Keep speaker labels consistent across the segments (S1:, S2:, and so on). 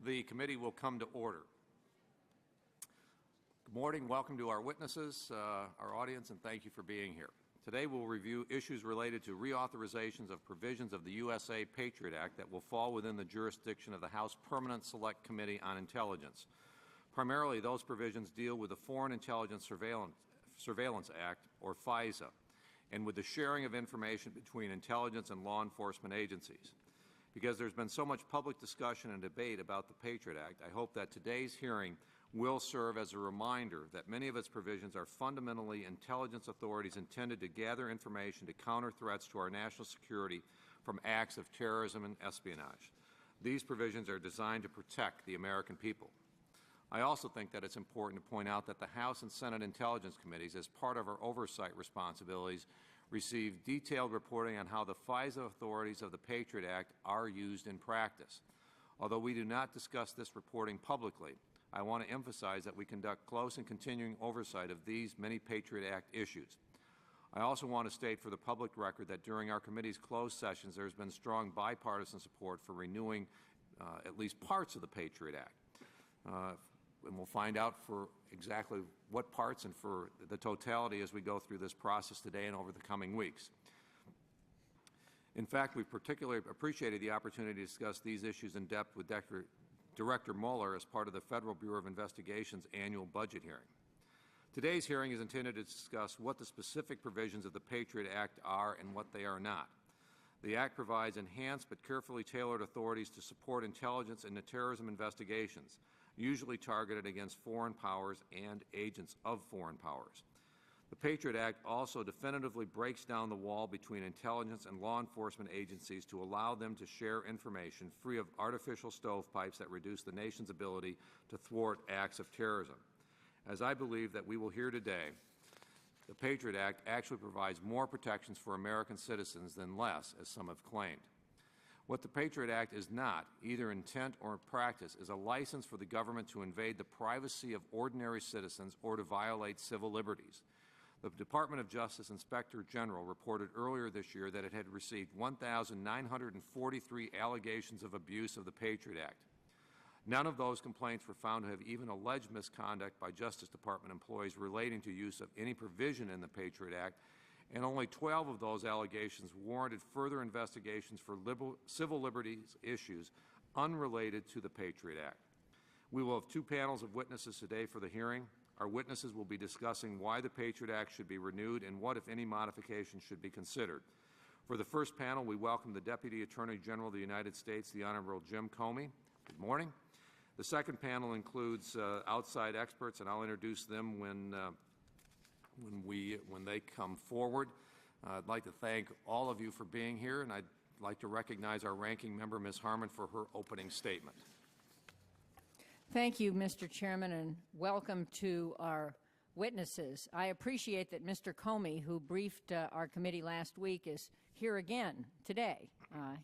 S1: The committee will come to order. Good morning. Welcome to our witnesses, our audience, and thank you for being here. Today we'll review issues related to reauthorizations of provisions of the USA Patriot Act that will fall within the jurisdiction of the House Permanent Select Committee on Intelligence. Primarily, those provisions deal with the Foreign Intelligence Surveillance Act, or FISA, and with the sharing of information between intelligence and law enforcement agencies. Because there's been so much public discussion and debate about the Patriot Act, I hope that today's hearing will serve as a reminder that many of its provisions are fundamentally intelligence authorities intended to gather information to counter threats to our national security from acts of terrorism and espionage. These provisions are designed to protect the American people. I also think that it's important to point out that the House and Senate Intelligence Committees, as part of our oversight responsibilities, receive detailed reporting on how the FISA authorities of the Patriot Act are used in practice. Although we do not discuss this reporting publicly, I want to emphasize that we conduct close and continuing oversight of these many Patriot Act issues. I also want to state for the public record that during our committee's closed sessions, there has been strong bipartisan support for renewing at least parts of the Patriot Act. And we'll find out for exactly what parts and for the totality as we go through this process today and over the coming weeks. In fact, we particularly appreciated the opportunity to discuss these issues in depth with Director Mueller as part of the Federal Bureau of Investigation's annual budget hearing. Today's hearing is intended to discuss what the specific provisions of the Patriot Act are and what they are not. The Act provides enhanced but carefully tailored authorities to support intelligence and terrorism investigations, usually targeted against foreign powers and agents of foreign powers. The Patriot Act also definitively breaks down the wall between intelligence and law enforcement agencies to allow them to share information free of artificial stovepipes that reduce the nation's ability to thwart acts of terrorism. As I believe that we will hear today, the Patriot Act actually provides more protections for American citizens than less, as some have claimed. What the Patriot Act is not, either intent or practice, is a license for the government to invade the privacy of ordinary citizens or to violate civil liberties. The Department of Justice Inspector General reported earlier this year that it had received 1,943 allegations of abuse of the Patriot Act. None of those complaints were found to have even alleged misconduct by Justice Department employees relating to use of any provision in the Patriot Act, and only 12 of those allegations warranted further investigations for civil liberties issues unrelated to the Patriot Act. We will have two panels of witnesses today for the hearing. Our witnesses will be discussing why the Patriot Act should be renewed and what, if any, modifications should be considered. For the first panel, we welcome the Deputy Attorney General of the United States, the Honorable Jim Comey. Good morning. The second panel includes outside experts, and I'll introduce them when they come forward. I'd like to thank all of you for being here, and I'd like to recognize our ranking member, Ms. Harman, for her opening statement.
S2: Thank you, Mr. Chairman, and welcome to our witnesses. I appreciate that Mr. Comey, who briefed our committee last week, is here again today.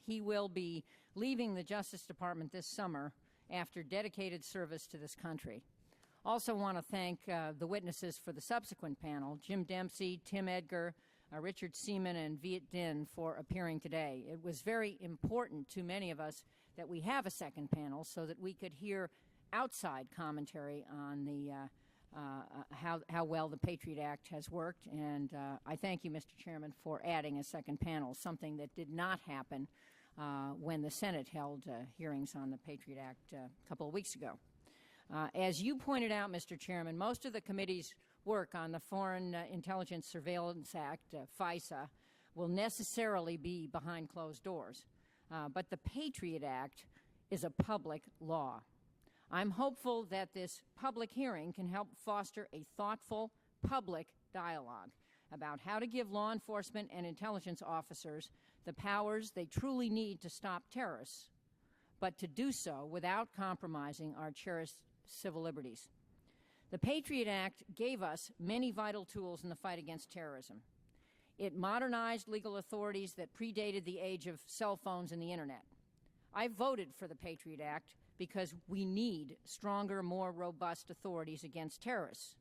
S2: He will be leaving the Justice Department this summer after dedicated service to this country. Also want to thank the witnesses for the subsequent panel, Jim Dempsey, Tim Edgar, Richard Seaman, and Viet Din, for appearing today. It was very important to many of us that we have a second panel so that we could hear outside commentary on the how well the Patriot Act has worked, and I thank you, Mr. Chairman, for adding a second panel, something that did not happen when the Senate held hearings on the Patriot Act a couple of weeks ago. As you pointed out, Mr. Chairman, most of the committee's work on the Foreign Intelligence Surveillance Act, FISA, will necessarily be behind closed doors. But the Patriot Act is a public law. I'm hopeful that this public hearing can help foster a thoughtful public dialogue about how to give law enforcement and intelligence officers the powers they truly need to stop terrorists, but to do so without compromising our cherished civil liberties. The Patriot Act gave us many vital tools in the fight against terrorism. It modernized legal authorities that predated the age of cell phones and the Internet. I voted for the Patriot Act because we need stronger, more robust authorities against terrorists,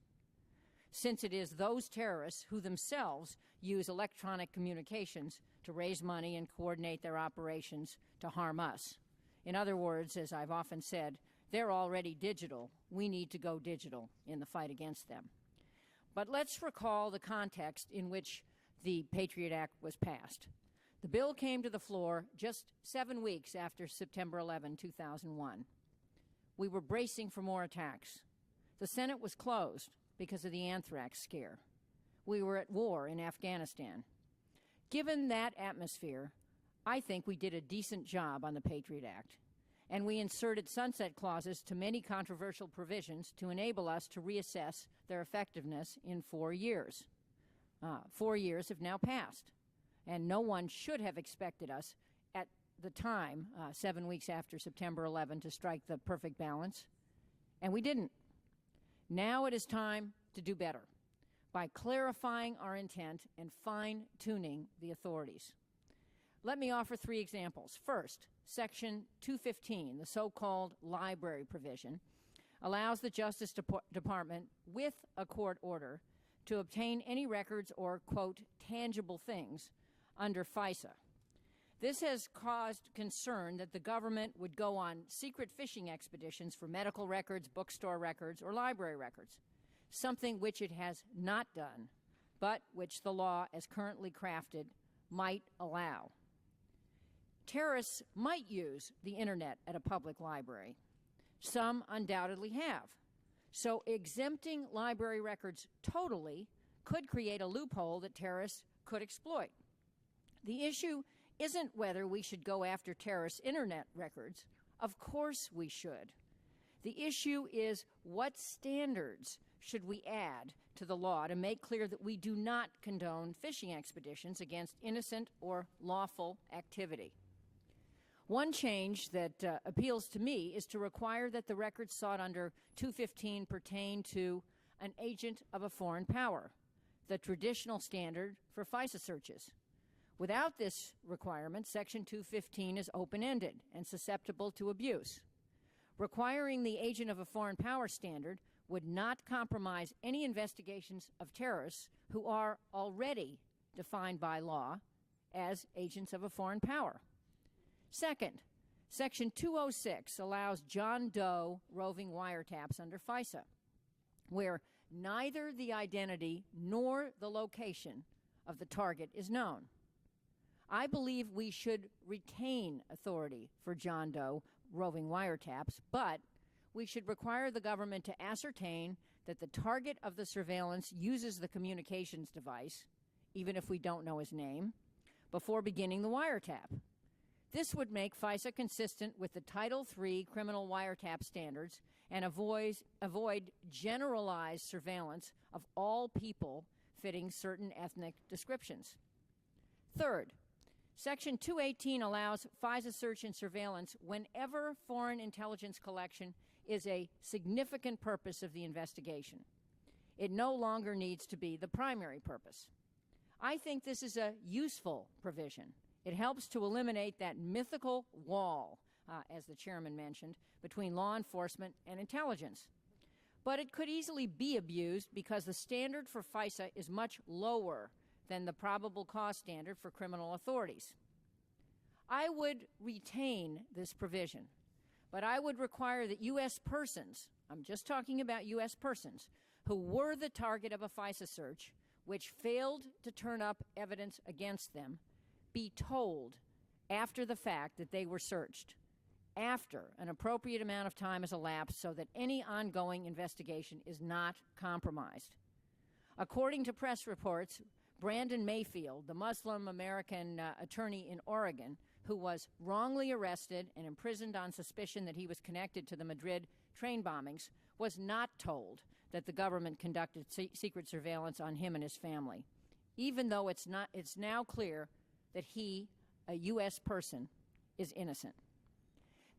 S2: since it is those terrorists who themselves use electronic communications to raise money and coordinate their operations to harm us. In other words, as I've often said, They're already digital. We need to go digital in the fight against them. But let's recall the context in which the Patriot Act was passed. The bill came to the floor just 7 weeks after September 11, 2001. We were bracing for more attacks. The Senate was closed because of the anthrax scare. We were at war in Afghanistan. Given that atmosphere, I think we did a decent job on the Patriot Act, and we inserted sunset clauses to many controversial provisions to enable us to reassess their effectiveness in 4 years. 4 years have now passed, and no one should have expected us at the time, 7 weeks after September 11, to strike the perfect balance, and we didn't. Now it is time to do better by clarifying our intent and fine-tuning the authorities. Let me offer 3 examples. First, Section 215, the so-called library provision, allows the Justice Department, with a court order, to obtain any records or, quote, tangible things under FISA. This has caused concern that the government would go on secret fishing expeditions for medical records, bookstore records, or library records, something which it has not done, but which the law, as currently crafted, might allow. Terrorists might use the Internet at a public library. Some undoubtedly have. So exempting library records totally could create a loophole that terrorists could exploit. The issue isn't whether we should go after terrorists' Internet records. Of course we should. The issue is what standards should we add to the law to make clear that we do not condone fishing expeditions against innocent or lawful activity. One change that appeals to me is to require that the records sought under 215 pertain to an agent of a foreign power, the traditional standard for FISA searches. Without this requirement, Section 215 is open-ended and susceptible to abuse. Requiring the agent of a foreign power standard would not compromise any investigations of terrorists who are already defined by law as agents of a foreign power. Second, Section 206 allows John Doe roving wiretaps under FISA, where neither the identity nor the location of the target is known. I believe we should retain authority for John Doe roving wiretaps, but we should require the government to ascertain that the target of the surveillance uses the communications device, even if we don't know his name, before beginning the wiretap. This would make FISA consistent with the Title III criminal wiretap standards and avoid generalized surveillance of all people fitting certain ethnic descriptions. Third, Section 218 allows FISA search and surveillance whenever foreign intelligence collection is a significant purpose of the investigation. It no longer needs to be the primary purpose. I think this is a useful provision. It helps to eliminate that mythical wall, as the chairman mentioned, between law enforcement and intelligence. But it could easily be abused because the standard for FISA is much lower than the probable cause standard for criminal authorities. I would retain this provision, but I would require that U.S. persons, I'm just talking about U.S. persons, who were the target of a FISA search, which failed to turn up evidence against them, be told after the fact that they were searched, after an appropriate amount of time has elapsed so that any ongoing investigation is not compromised. According to press reports, Brandon Mayfield, the Muslim American attorney in Oregon, who was wrongly arrested and imprisoned on suspicion that he was connected to the Madrid train bombings, was not told that the government conducted secret surveillance on him and his family, even though it's now clear that he, a U.S. person, is innocent.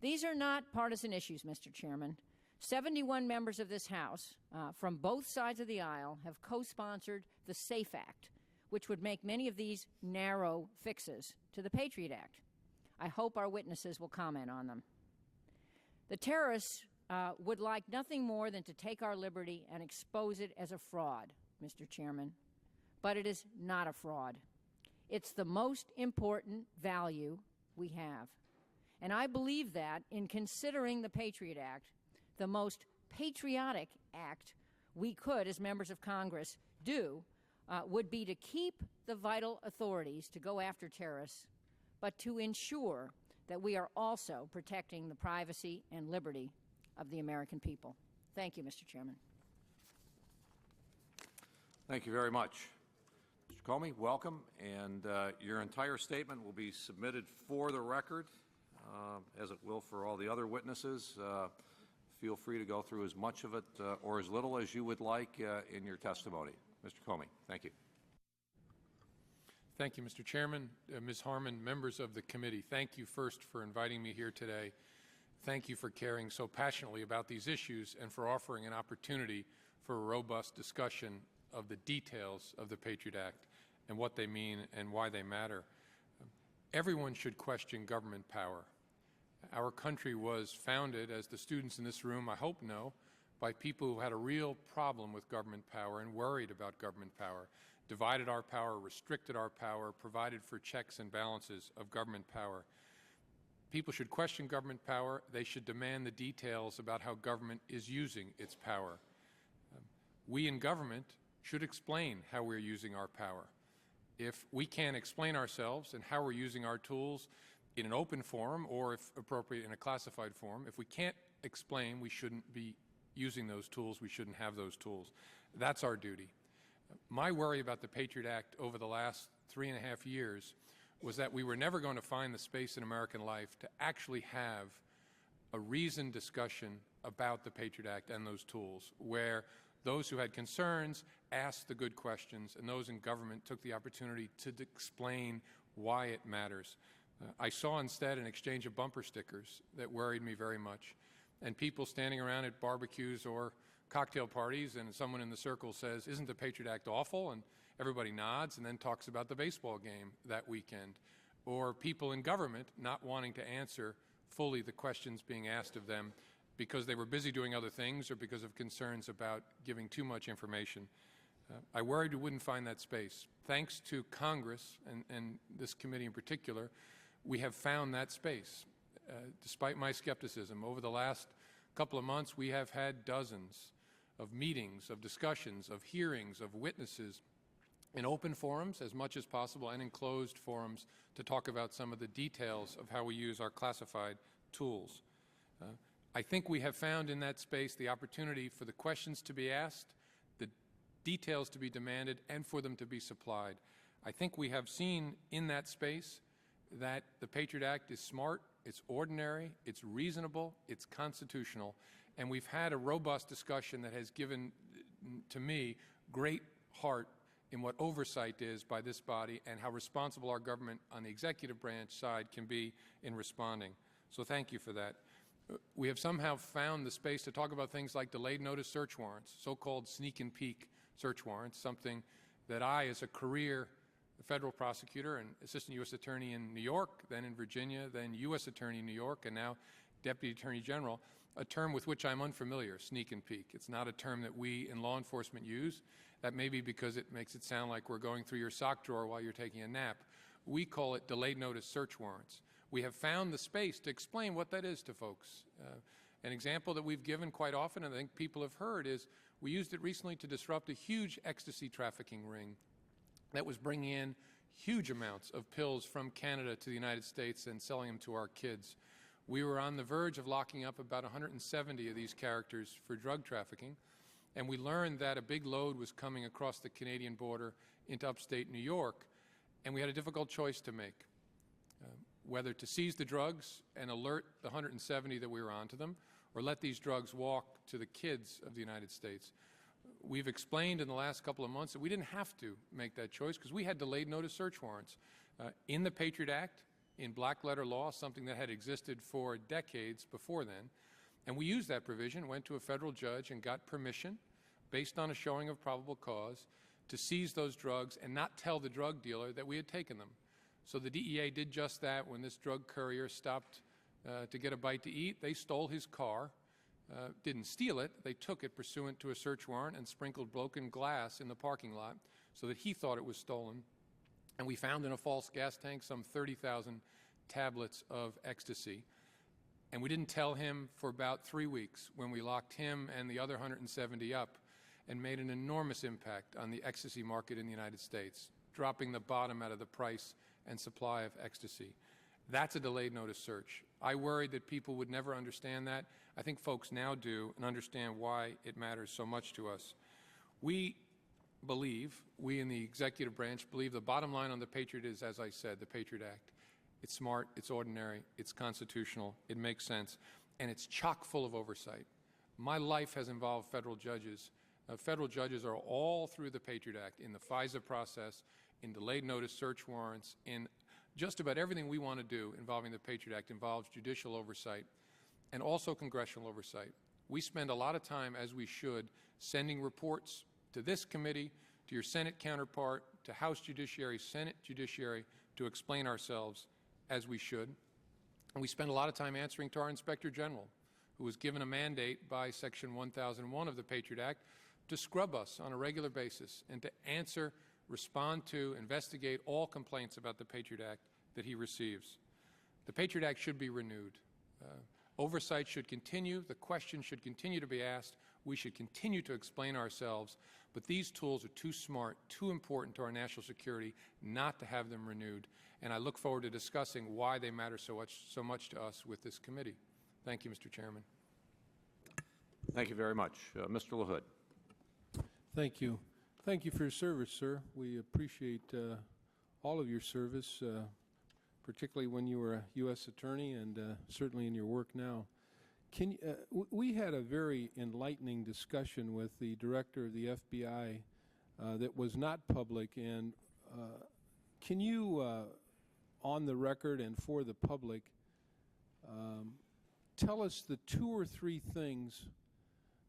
S2: These are not partisan issues, Mr. Chairman. 71 members of this House from both sides of the aisle have co-sponsored the SAFE Act, which would make many of these narrow fixes to the Patriot Act. I hope our witnesses will comment on them. The terrorists would like nothing more than to take our liberty and expose it as a fraud, Mr. Chairman. But it is not a fraud. It's the most important value we have. And I believe that in considering the Patriot Act, the most patriotic act we could, as members of Congress, do would be to keep the vital authorities to go after terrorists, but to ensure that we are also protecting the privacy and liberty of the American people. Thank you, Mr. Chairman.
S1: Thank you very much. Mr. Comey, welcome, and your entire statement will be submitted for the record, as it will for all the other witnesses. Feel free to go through as much of it or as little as you would like in your testimony. Mr. Comey, thank you.
S3: Thank you, Mr. Chairman. Ms. Harman, members of the committee, thank you first for inviting me here today. Thank you for caring so passionately about these issues and for offering an opportunity for a robust discussion of the details of the Patriot Act and what they mean and why they matter. Everyone should question government power. Our country was founded, as the students in this room I hope know, by people who had a real problem with government power and worried about government power, divided our power, restricted our power, provided for checks and balances of government power. People should question government power. They should demand the details about how government is using its power. We in government should explain how we're using our power. If we can't explain ourselves and how we're using our tools in an open forum or, if appropriate, in a classified form, if we can't explain, we shouldn't be using those tools. We shouldn't have those tools. That's our duty. My worry about the Patriot Act over the last 3.5 years was that we were never going to find the space in American life to actually have a reasoned discussion about the Patriot Act and those tools, where those who had concerns asked the good questions and those in government took the opportunity to explain why it matters. I saw instead an exchange of bumper stickers that worried me very much, and people standing around at barbecues or cocktail parties, and someone in the circle says, "Isn't the Patriot Act awful?" And everybody nods and then talks about the baseball game that weekend. Or people in government not wanting to answer fully the questions being asked of them because they were busy doing other things or because of concerns about giving too much information. I worried we wouldn't find that space. Thanks to Congress and this committee in particular, we have found that space. Despite my skepticism, over the last couple of months, we have had dozens of meetings, of discussions, of hearings, of witnesses in open forums as much as possible and in closed forums to talk about some of the details of how we use our classified tools. I think we have found in that space the opportunity for the questions to be asked, the details to be demanded, and for them to be supplied. I think we have seen in that space that the Patriot Act is smart, it's ordinary, it's reasonable, it's constitutional, and we've had a robust discussion that has given, to me, great heart in what oversight is by this body and how responsible our government on the executive branch side can be in responding. So thank you for that. We have somehow found the space to talk about things like delayed notice search warrants, so-called sneak and peek search warrants, something that I, as a career federal prosecutor and assistant U.S. attorney in New York, then in Virginia, then U.S. attorney in New York, and now deputy attorney general, a term with which I'm unfamiliar, sneak and peek. It's not a term that we in law enforcement use. That may be because it makes it sound like we're going through your sock drawer while you're taking a nap. We call it delayed notice search warrants. We have found the space to explain what that is to folks. An example that we've given quite often, and I think people have heard, is we used it recently to disrupt a huge ecstasy trafficking ring that was bringing in huge amounts of pills from Canada to the United States and selling them to our kids. We were on the verge of locking up about 170 of these characters for drug trafficking, and we learned that a big load was coming across the Canadian border into upstate New York, and we had a difficult choice to make, whether to seize the drugs and alert the 170 that we were onto them, or let these drugs walk to the kids of the United States. We've explained in the last couple of months that we didn't have to make that choice because we had delayed notice search warrants in the Patriot Act, in black letter law, something that had existed for decades before then. And we used that provision, went to a federal judge and got permission, based on a showing of probable cause, to seize those drugs and not tell the drug dealer that we had taken them. So the DEA did just that when this drug courier stopped to get a bite to eat. They stole his car. Didn't steal it, they took it pursuant to a search warrant and sprinkled broken glass in the parking lot so that he thought it was stolen. And we found in a false gas tank some 30,000 tablets of ecstasy. And we didn't tell him for about 3 weeks, when we locked him and the other 170 up and made an enormous impact on the ecstasy market in the United States, dropping the bottom out of the price and supply of ecstasy. That's a delayed notice search. I worried that people would never understand that. I think folks now do and understand why it matters so much to us. We in the executive branch believe the bottom line on the Patriot is, as I said, the Patriot Act. It's smart, it's ordinary, it's constitutional, it makes sense, and it's chock full of oversight. My life has involved federal judges. Federal judges are all through the Patriot Act, in the FISA process, in delayed notice search warrants, in just about everything we want to do involving the Patriot Act involves judicial oversight and also congressional oversight. We spend a lot of time, as we should, sending reports to this committee, to your Senate counterpart, to House Judiciary, Senate Judiciary, to explain ourselves, as we should. And we spend a lot of time answering to our Inspector General, who was given a mandate by Section 1001 of the Patriot Act to scrub us on a regular basis and to answer, respond to, investigate all complaints about the Patriot Act that he receives. The Patriot Act should be renewed. Oversight should continue. The questions should continue to be asked. We should continue to explain ourselves. But these tools are too smart, too important to our national security not to have them renewed. And I look forward to discussing why they matter so much to us with this committee. Thank you, Mr. Chairman.
S1: Thank you very much. Mr. LaHood.
S4: Thank you. Thank you for your service, sir. We appreciate all of your service, particularly when you were a U.S. attorney and certainly in your work now. We had a very enlightening discussion with the director of the FBI that was not public, and can you, on the record and for the public, tell us the 2 or 3 things,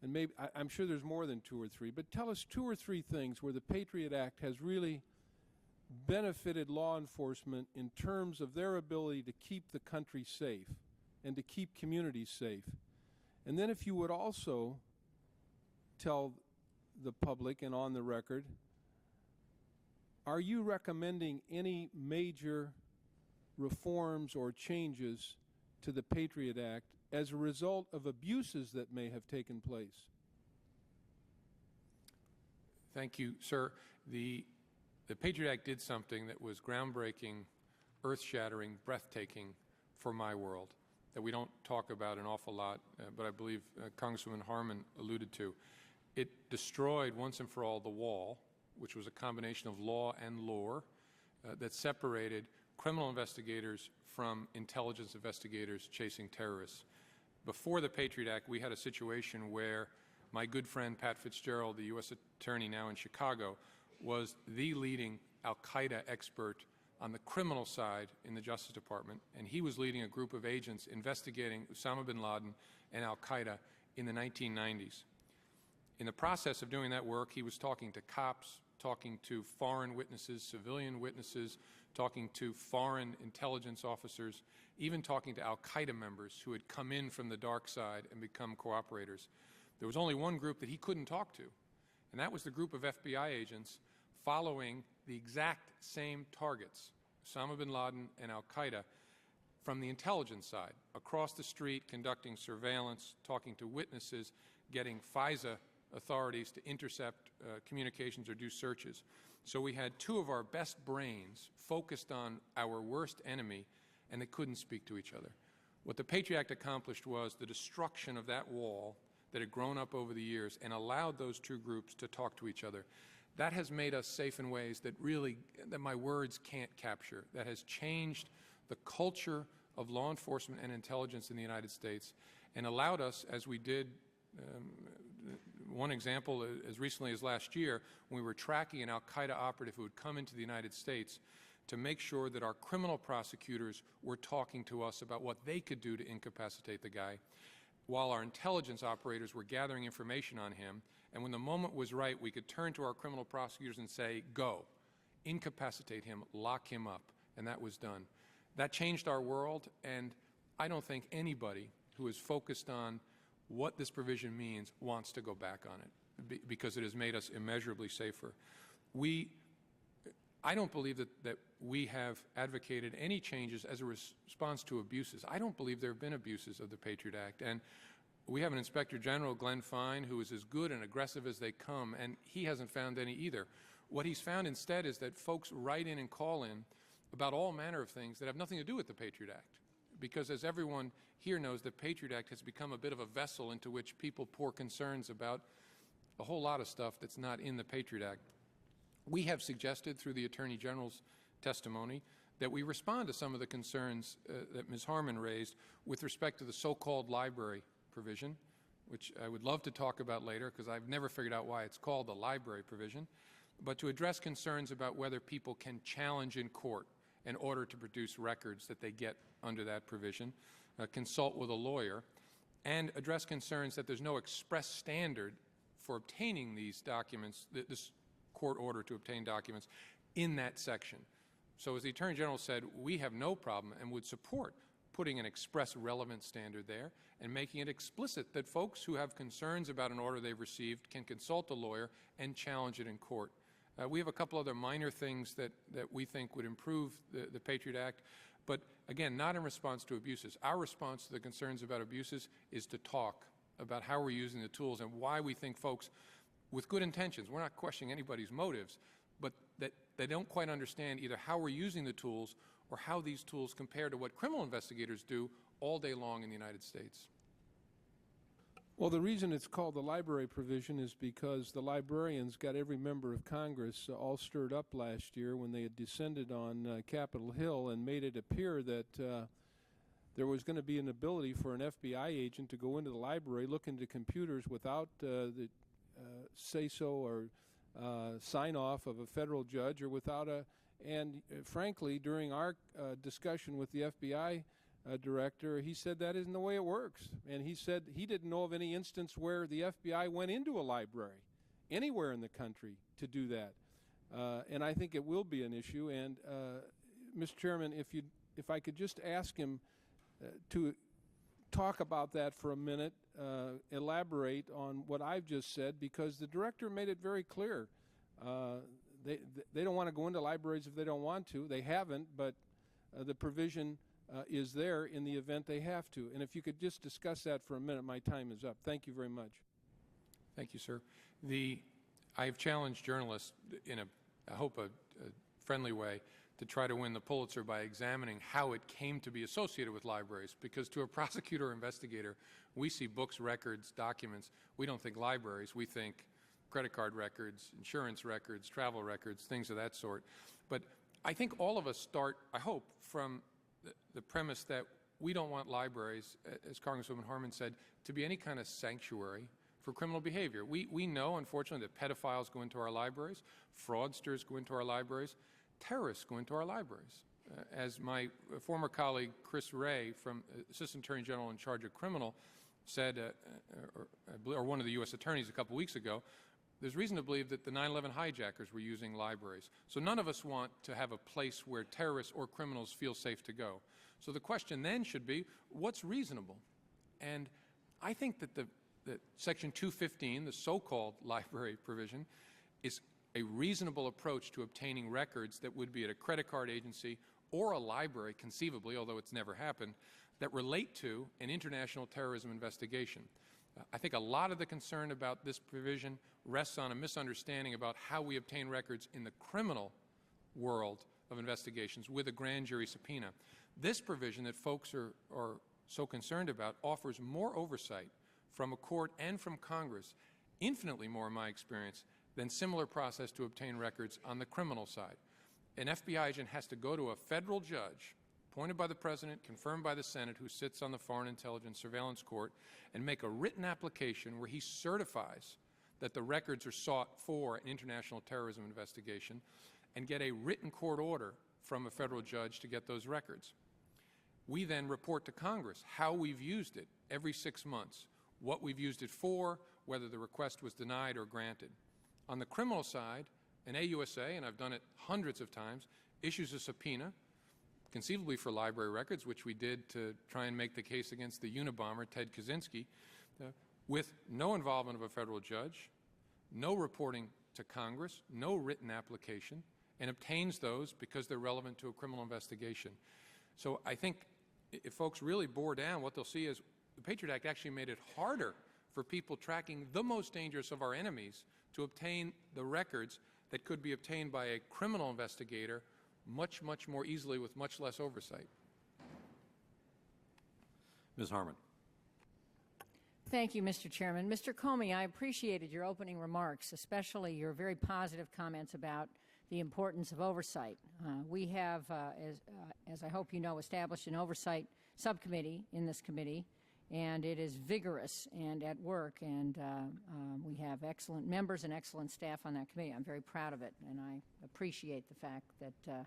S4: and maybe I'm sure there's more than 2 or 3, but tell us 2 or 3 things where the Patriot Act has really benefited law enforcement in terms of their ability to keep the country safe and to keep communities safe. And then if you would also tell the public and on the record, are you recommending any major reforms or changes to the Patriot Act as a result of abuses that may have taken place?
S3: Thank you, sir. The Patriot Act did something that was groundbreaking, earth-shattering, breathtaking for my world that we don't talk about an awful lot, but I believe Congresswoman Harman alluded to. It destroyed once and for all the wall, which was a combination of law and lore that separated criminal investigators from intelligence investigators chasing terrorists. Before the Patriot Act, we had a situation where my good friend Pat Fitzgerald, the U.S. Attorney now in Chicago, was the leading al-Qaeda expert on the criminal side in the Justice Department, and he was leading a group of agents investigating Osama bin Laden and al-Qaeda in the 1990s. In the process of doing that work, he was talking to cops, talking to foreign witnesses, civilian witnesses, talking to foreign intelligence officers, even talking to al-Qaeda members who had come in from the dark side and become cooperators. There was only one group that he couldn't talk to, and that was the group of FBI agents following the exact same targets, Osama bin Laden and al-Qaeda, from the intelligence side, across the street, conducting surveillance, talking to witnesses, getting FISA authorities to intercept communications or do searches. So we had 2 of our best brains focused on our worst enemy, and they couldn't speak to each other. What the Patriot Act accomplished was the destruction of that wall that had grown up over the years and allowed those 2 groups to talk to each other. That has made us safe in ways that my words can't capture. That has changed the culture of law enforcement and intelligence in the United States and allowed us, as we did, one example as recently as last year, when we were tracking an al-Qaeda operative who had come into the United States, to make sure that our criminal prosecutors were talking to us about what they could do to incapacitate the guy, while our intelligence operators were gathering information on him. And when the moment was right, we could turn to our criminal prosecutors and say, go, incapacitate him, lock him up. And that was done. That changed our world, and I don't think anybody who is focused on what this provision means wants to go back on it, because it has made us immeasurably safer. I don't believe that we have advocated any changes as a response to abuses. I don't believe there have been abuses of the Patriot Act. And we have an Inspector General, Glenn Fine, who is as good and aggressive as they come, and he hasn't found any either. What he's found instead is that folks write in and call in about all manner of things that have nothing to do with the Patriot Act. Because as everyone here knows, the Patriot Act has become a bit of a vessel into which people pour concerns about a whole lot of stuff that's not in the Patriot Act. We have suggested through the Attorney General's testimony that we respond to some of the concerns that Ms. Harman raised with respect to the so-called library provision, which I would love to talk about later because I've never figured out why it's called the library provision, but to address concerns about whether people can challenge in court in order to produce records that they get under that provision, consult with a lawyer, and address concerns that there's no express standard for obtaining these documents, this court order to obtain documents, in that section. So as the Attorney General said, we have no problem and would support putting an express relevant standard there and making it explicit that folks who have concerns about an order they've received can consult a lawyer and challenge it in court. We have a couple other minor things that we think would improve the Patriot Act, but again, not in response to abuses. Our response to the concerns about abuses is to talk about how we're using the tools and why we think folks with good intentions, we're not questioning anybody's motives, but that they don't quite understand either how we're using the tools or how these tools compare to what criminal investigators do all day long in the United States.
S4: Well, the reason it's called the library provision is because the librarians got every member of Congress all stirred up last year when they had descended on Capitol Hill and made it appear that there was going to be an ability for an FBI agent to go into the library, look into computers without the say-so or sign-off of a federal judge or without a... And frankly, during our discussion with the FBI director, he said that isn't the way it works. And he said he didn't know of any instance where the FBI went into a library anywhere in the country to do that. And I think it will be an issue. And, Mr. Chairman, if I could just ask him to talk about that for a minute, elaborate on what I've just said, because the director made it very clear. They don't want to go into libraries if they don't want to. They haven't, but the provision is there in the event they have to. And if you could just discuss that for a minute, my time is up. Thank you very much.
S3: Thank you, sir. I've challenged journalists in I hope a friendly way to try to win the Pulitzer by examining how it came to be associated with libraries, because to a prosecutor or investigator, we see books, records, documents. We don't think libraries. We think credit card records, insurance records, travel records, things of that sort. But I think all of us start, I hope, from the premise that we don't want libraries, as Congresswoman Harman said, to be any kind of sanctuary for criminal behavior. We know, unfortunately, that pedophiles go into our libraries, fraudsters go into our libraries, terrorists go into our libraries. As my former colleague Chris Wray, from Assistant Attorney General in charge of criminal, said, or one of the U.S. attorneys a couple weeks ago, there's reason to believe that the 9/11 hijackers were using libraries. So none of us want to have a place where terrorists or criminals feel safe to go. So the question then should be, what's reasonable? And I think that that Section 215, the so-called library provision, is a reasonable approach to obtaining records that would be at a credit card agency or a library, conceivably, although it's never happened, that relate to an international terrorism investigation. I think a lot of the concern about this provision rests on a misunderstanding about how we obtain records in the criminal world of investigations with a grand jury subpoena. This provision that folks are so concerned about offers more oversight from a court and from Congress, infinitely more in my experience, than similar process to obtain records on the criminal side. An FBI agent has to go to a federal judge, appointed by the President, confirmed by the Senate, who sits on the Foreign Intelligence Surveillance Court, and make a written application where he certifies that the records are sought for an international terrorism investigation, and get a written court order from a federal judge to get those records. We then report to Congress how we've used it every 6 months, what we've used it for, whether the request was denied or granted. On the criminal side, an AUSA, and I've done it hundreds of times, issues a subpoena, conceivably for library records, which we did to try and make the case against the Unabomber, Ted Kaczynski, with no involvement of a federal judge, no reporting to Congress, no written application, and obtains those because they're relevant to a criminal investigation. So I think if folks really bore down, what they'll see is the Patriot Act actually made it harder for people tracking the most dangerous of our enemies to obtain the records that could be obtained by a criminal investigator much, much more easily with much less oversight.
S1: Ms. Harman.
S2: Thank you, Mr. Chairman. Mr. Comey, I appreciated your opening remarks, especially your very positive comments about the importance of oversight. We have, as I hope you know, established an oversight subcommittee in this committee, and it is vigorous and at work, and we have excellent members and excellent staff on that committee. I'm very proud of it, and I appreciate the fact that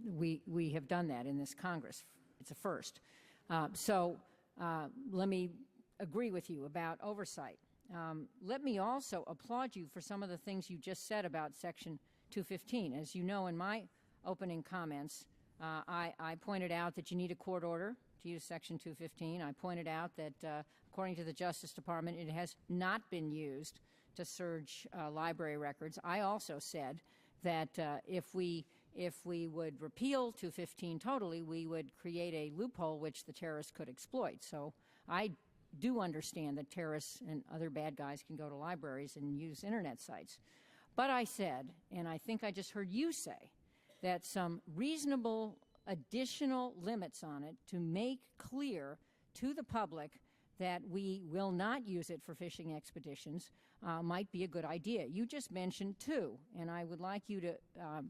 S2: we have done that in this Congress. It's a first. Let me agree with you about oversight. Let me also applaud you for some of the things you just said about Section 215. As you know, in my opening comments, I pointed out that you need a court order to use Section 215. I pointed out that, according to the Justice Department, it has not been used to search library records. I also said that if we would repeal 215 totally, we would create a loophole which the terrorists could exploit. So I do understand that terrorists and other bad guys can go to libraries and use internet sites. But I said, and I think I just heard you say, that some reasonable additional limits on it to make clear to the public that we will not use it for fishing expeditions might be a good idea. You just mentioned two, and I would like you to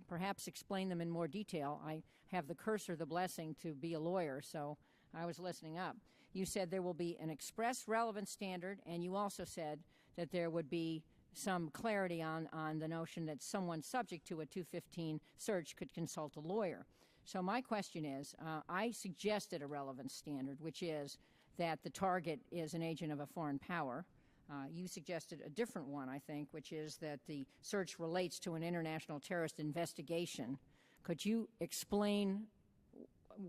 S2: perhaps explain them in more detail. I have the curse or the blessing to be a lawyer, so I was listening up. You said there will be an express relevance standard, and you also said that there would be some clarity on the notion that someone subject to a 215 search could consult a lawyer. So my question is, I suggested a relevance standard, which is that the target is an agent of a foreign power. You suggested a different one, I think, which is that the search relates to an international terrorist investigation. Could you explain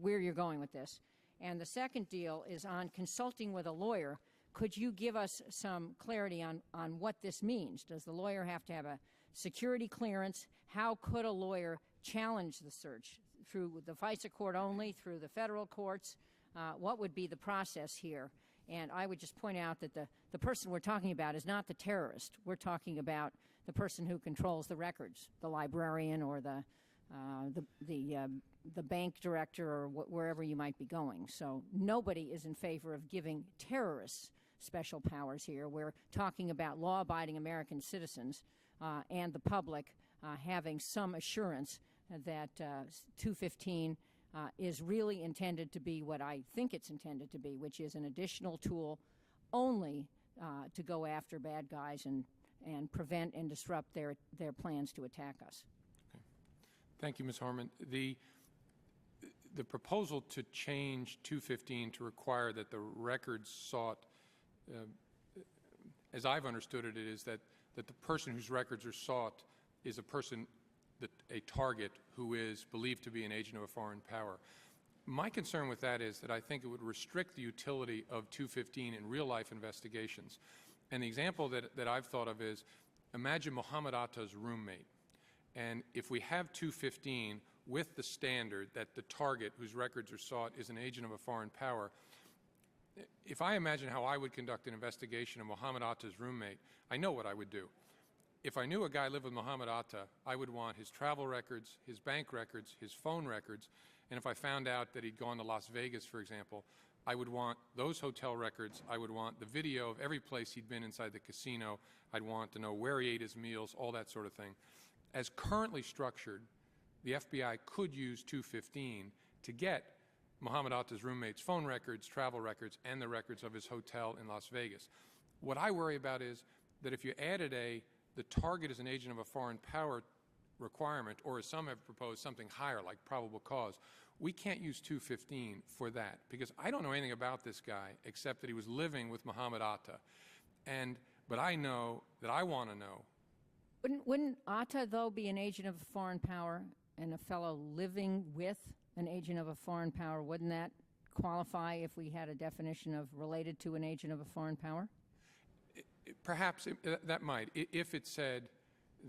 S2: where you're going with this? And the second deal is on consulting with a lawyer. Could you give us some clarity on what this means? Does the lawyer have to have a security clearance? How could a lawyer challenge the search? Through the FISA court only, through the federal courts? What would be the process here? And I would just point out that the person we're talking about is not the terrorist. We're talking about the person who controls the records, the librarian or the bank director or wherever you might be going. So nobody is in favor of giving terrorists special powers here. We're talking about law-abiding American citizens and the public having some assurance that 215 is really intended to be what I think it's intended to be, which is an additional tool only to go after bad guys and prevent and disrupt their plans to attack us.
S3: Okay. Thank you, Ms. Harman. The proposal to change 215 to require that the records sought, as I've understood it, is that the person whose records are sought is a person, a target who is believed to be an agent of a foreign power. My concern with that is that I think it would restrict the utility of 215 in real-life investigations. And the example that I've thought of is, imagine Mohammed Atta's roommate. And if we have 215 with the standard that the target whose records are sought is an agent of a foreign power, if I imagine how I would conduct an investigation of Mohammed Atta's roommate, I know what I would do. If I knew a guy lived with Mohammed Atta, I would want his travel records, his bank records, his phone records, and if I found out that he'd gone to Las Vegas, for example, I would want those hotel records. I would want the video of every place he'd been inside the casino. I'd want to know where he ate his meals, all that sort of thing. As currently structured, the FBI could use 215 to get Mohammed Atta's roommate's phone records, travel records, and the records of his hotel in Las Vegas. What I worry about is that if you added the target is an agent of a foreign power requirement, or as some have proposed, something higher like probable cause, we can't use 215 for that, because I don't know anything about this guy except that he was living with Mohammed Atta. But I know that I want to know.
S2: Wouldn't Atta, though, be an agent of a foreign power, and a fellow living with an agent of a foreign power? Wouldn't that qualify if we had a definition of related to an agent of a foreign power?
S3: Perhaps that might, if it said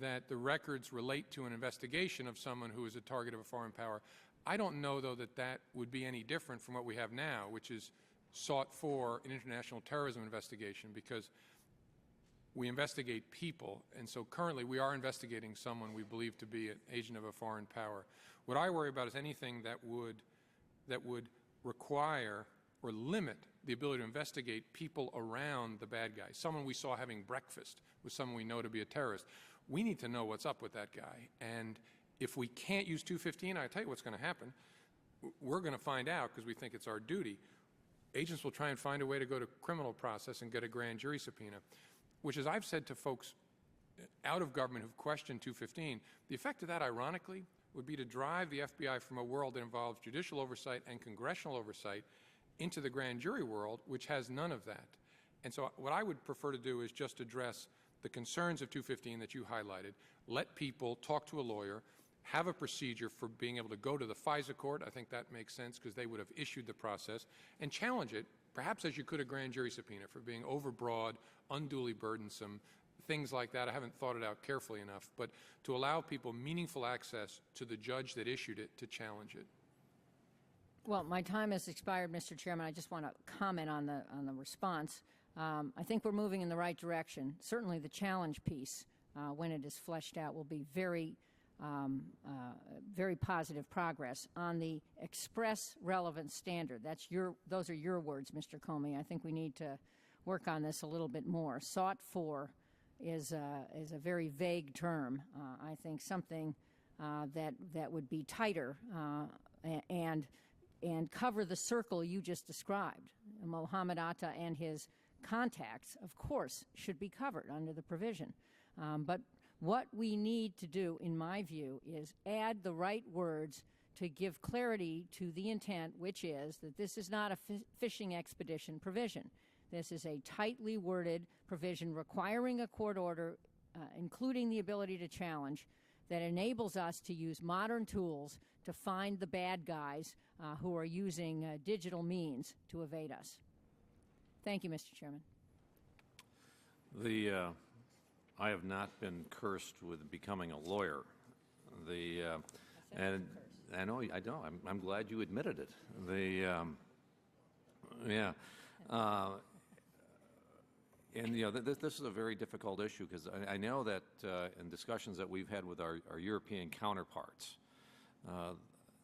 S3: that the records relate to an investigation of someone who is a target of a foreign power. I don't know, though, that that would be any different from what we have now, which is sought for an international terrorism investigation, because we investigate people, and so currently we are investigating someone we believe to be an agent of a foreign power. What I worry about is anything that would require or limit the ability to investigate people around the bad guy. Someone we saw having breakfast with someone we know to be a terrorist. We need to know what's up with that guy. And if we can't use 215, I tell you what's going to happen. We're going to find out because we think it's our duty. Agents will try and find a way to go to criminal process and get a grand jury subpoena, which, as I've said to folks out of government who've questioned 215, the effect of that, ironically, would be to drive the FBI from a world that involves judicial oversight and congressional oversight into the grand jury world, which has none of that. And so what I would prefer to do is just address the concerns of 215 that you highlighted, let people talk to a lawyer, have a procedure for being able to go to the FISA court. I think that makes sense because they would have issued the process, and challenge it, perhaps as you could a grand jury subpoena for being overbroad, unduly burdensome, things like that. I haven't thought it out carefully enough, but to allow people meaningful access to the judge that issued it to challenge it.
S2: Well, my time has expired, Mr. Chairman. I just want to comment on the response. I think we're moving in the right direction. Certainly the challenge piece, when it is fleshed out, will be very positive progress. On the express relevance standard, those are your words, Mr. Comey. I think we need to work on this a little bit more. Sought for is a very vague term. I think something that would be tighter and cover the circle you just described. Mohammed Atta and his contacts, of course, should be covered under the provision. But what we need to do, in my view, is add the right words to give clarity to the intent, which is that this is not a fishing expedition provision. This is a tightly worded provision requiring a court order, including the ability to challenge, that enables us to use modern tools to find the bad guys who are using digital means to evade us. Thank you, Mr. Chairman.
S1: I have not been cursed with becoming a lawyer. And I know I don't. I'm glad you admitted it. And this is a very difficult issue because I know that in discussions that we've had with our European counterparts,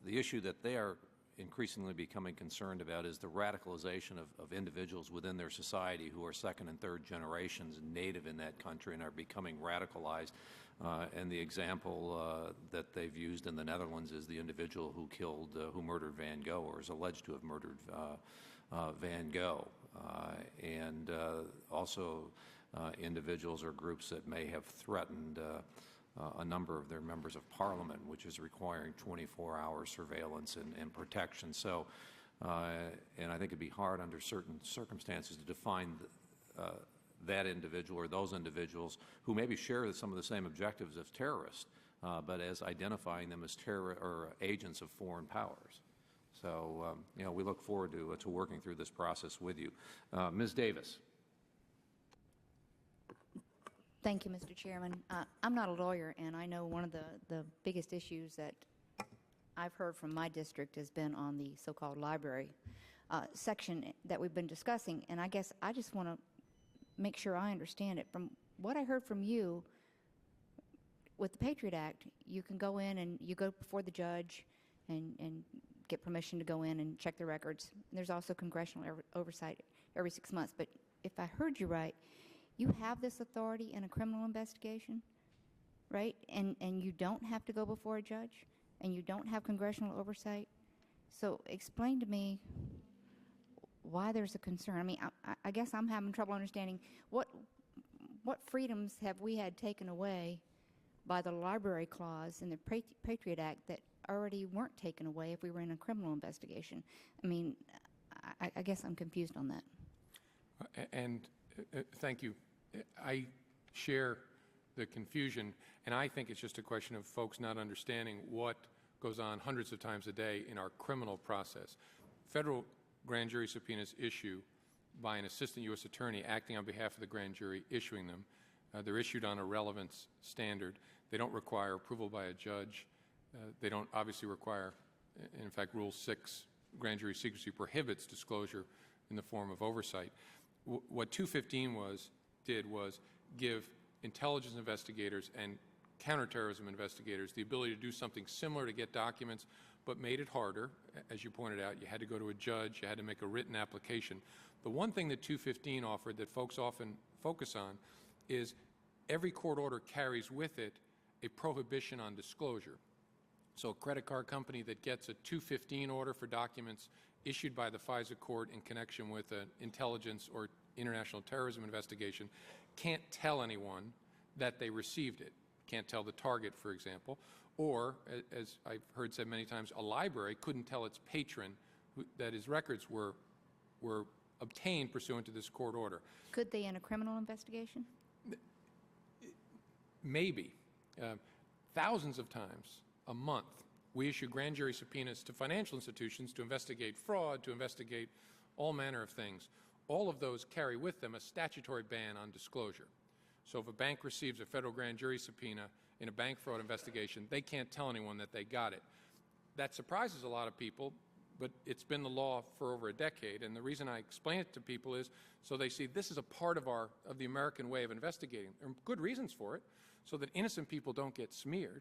S1: the issue that they are increasingly becoming concerned about is the radicalization of individuals within their society who are second and third generations native in that country and are becoming radicalized. And the example that they've used in the Netherlands is the individual who murdered Van Gogh, or is alleged to have murdered Van Gogh. And also individuals or groups that may have threatened a number of their members of parliament, which is requiring 24-hour surveillance and protection. So, and I think it'd be hard under certain circumstances to define that individual or those individuals who maybe share some of the same objectives as terrorists, but as identifying them as agents of foreign powers. So, we look forward to working through this process with you. Ms. Davis.
S5: Thank you, Mr. Chairman. I'm not a lawyer, and I know one of the biggest issues that I've heard from my district has been on the so-called library section that we've been discussing, and I guess I just want to make sure I understand it. From what I heard from you, with the Patriot Act, you can go in and you go before the judge and get permission to go in and check the records. There's also congressional oversight every 6 months. But if I heard you right, you have this authority in a criminal investigation, right? And you don't have to go before a judge, and you don't have congressional oversight. So explain to me why there's a concern. I mean, I guess I'm having trouble understanding what freedoms have we had taken away by the library clause in the Patriot Act that already weren't taken away if we were in a criminal investigation. I mean, I guess I'm confused on that.
S3: And thank you. I share the confusion, and I think it's just a question of folks not understanding what goes on hundreds of times a day in our criminal process. Federal grand jury subpoenas issue by an assistant U.S. attorney acting on behalf of the grand jury issuing them. They're issued on a relevance standard. They don't require approval by a judge. They don't obviously require, in fact, Rule 6, grand jury secrecy prohibits disclosure in the form of oversight. What 215 did was give intelligence investigators and counterterrorism investigators the ability to do something similar to get documents, but made it harder. As you pointed out, you had to go to a judge, you had to make a written application. The one thing that 215 offered that folks often focus on is every court order carries with it a prohibition on disclosure. So a credit card company that gets a 215 order for documents issued by the FISA court in connection with an intelligence or international terrorism investigation can't tell anyone that they received it. Can't tell the target, for example. Or, as I've heard said many times, a library couldn't tell its patron that his records were obtained pursuant to this court order.
S5: Could they in a criminal investigation?
S3: Maybe. Thousands of times a month, we issue grand jury subpoenas to financial institutions to investigate fraud, to investigate all manner of things. All of those carry with them a statutory ban on disclosure. So if a bank receives a federal grand jury subpoena in a bank fraud investigation, they can't tell anyone that they got it. That surprises a lot of people, but it's been the law for over a decade. And the reason I explain it to people is so they see this is a part of the American way of investigating. There are good reasons for it, so that innocent people don't get smeared,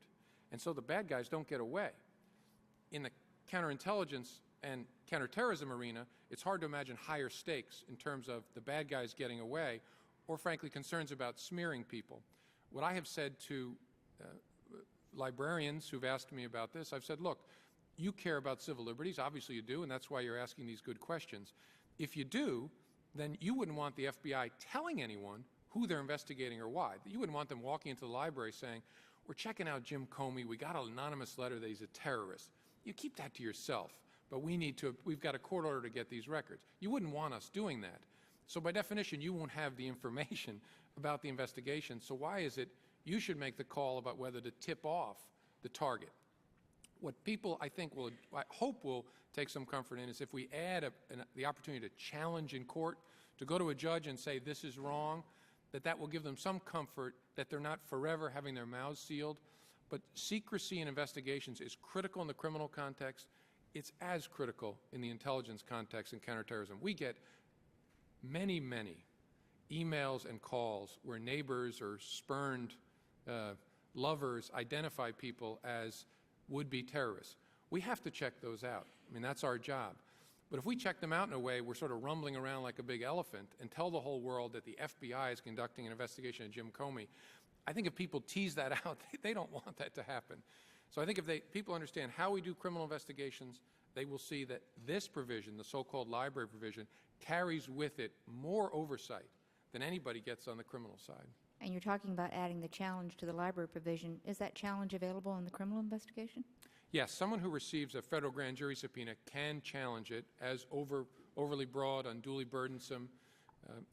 S3: and so the bad guys don't get away. In the counterintelligence and counterterrorism arena, it's hard to imagine higher stakes in terms of the bad guys getting away, or frankly concerns about smearing people. What I have said to librarians who've asked me about this, I've said, look, you care about civil liberties, obviously you do, and that's why you're asking these good questions. If you do, then you wouldn't want the FBI telling anyone who they're investigating or why. You wouldn't want them walking into the library saying, we're checking out Jim Comey, we got an anonymous letter that he's a terrorist. You keep that to yourself, but we've got a court order to get these records. You wouldn't want us doing that. So by definition, you won't have the information about the investigation. So why is it you should make the call about whether to tip off the target? What people, I hope will take some comfort in is if we add the opportunity to challenge in court, to go to a judge and say this is wrong, that will give them some comfort that they're not forever having their mouths sealed. But secrecy in investigations is critical in the criminal context. It's as critical in the intelligence context and counterterrorism. We get many, many emails and calls where neighbors or spurned lovers identify people as would-be terrorists. We have to check those out. I mean, that's our job. But if we check them out in a way we're sort of rumbling around like a big elephant and tell the whole world that the FBI is conducting an investigation of Jim Comey, I think if people tease that out, they don't want that to happen. So I think if people understand how we do criminal investigations, they will see that this provision, the so-called library provision, carries with it more oversight than anybody gets on the criminal side.
S5: And you're talking about adding the challenge to the library provision. Is that challenge available in the criminal investigation?
S3: Yes, someone who receives a federal grand jury subpoena can challenge it as overly broad, unduly burdensome,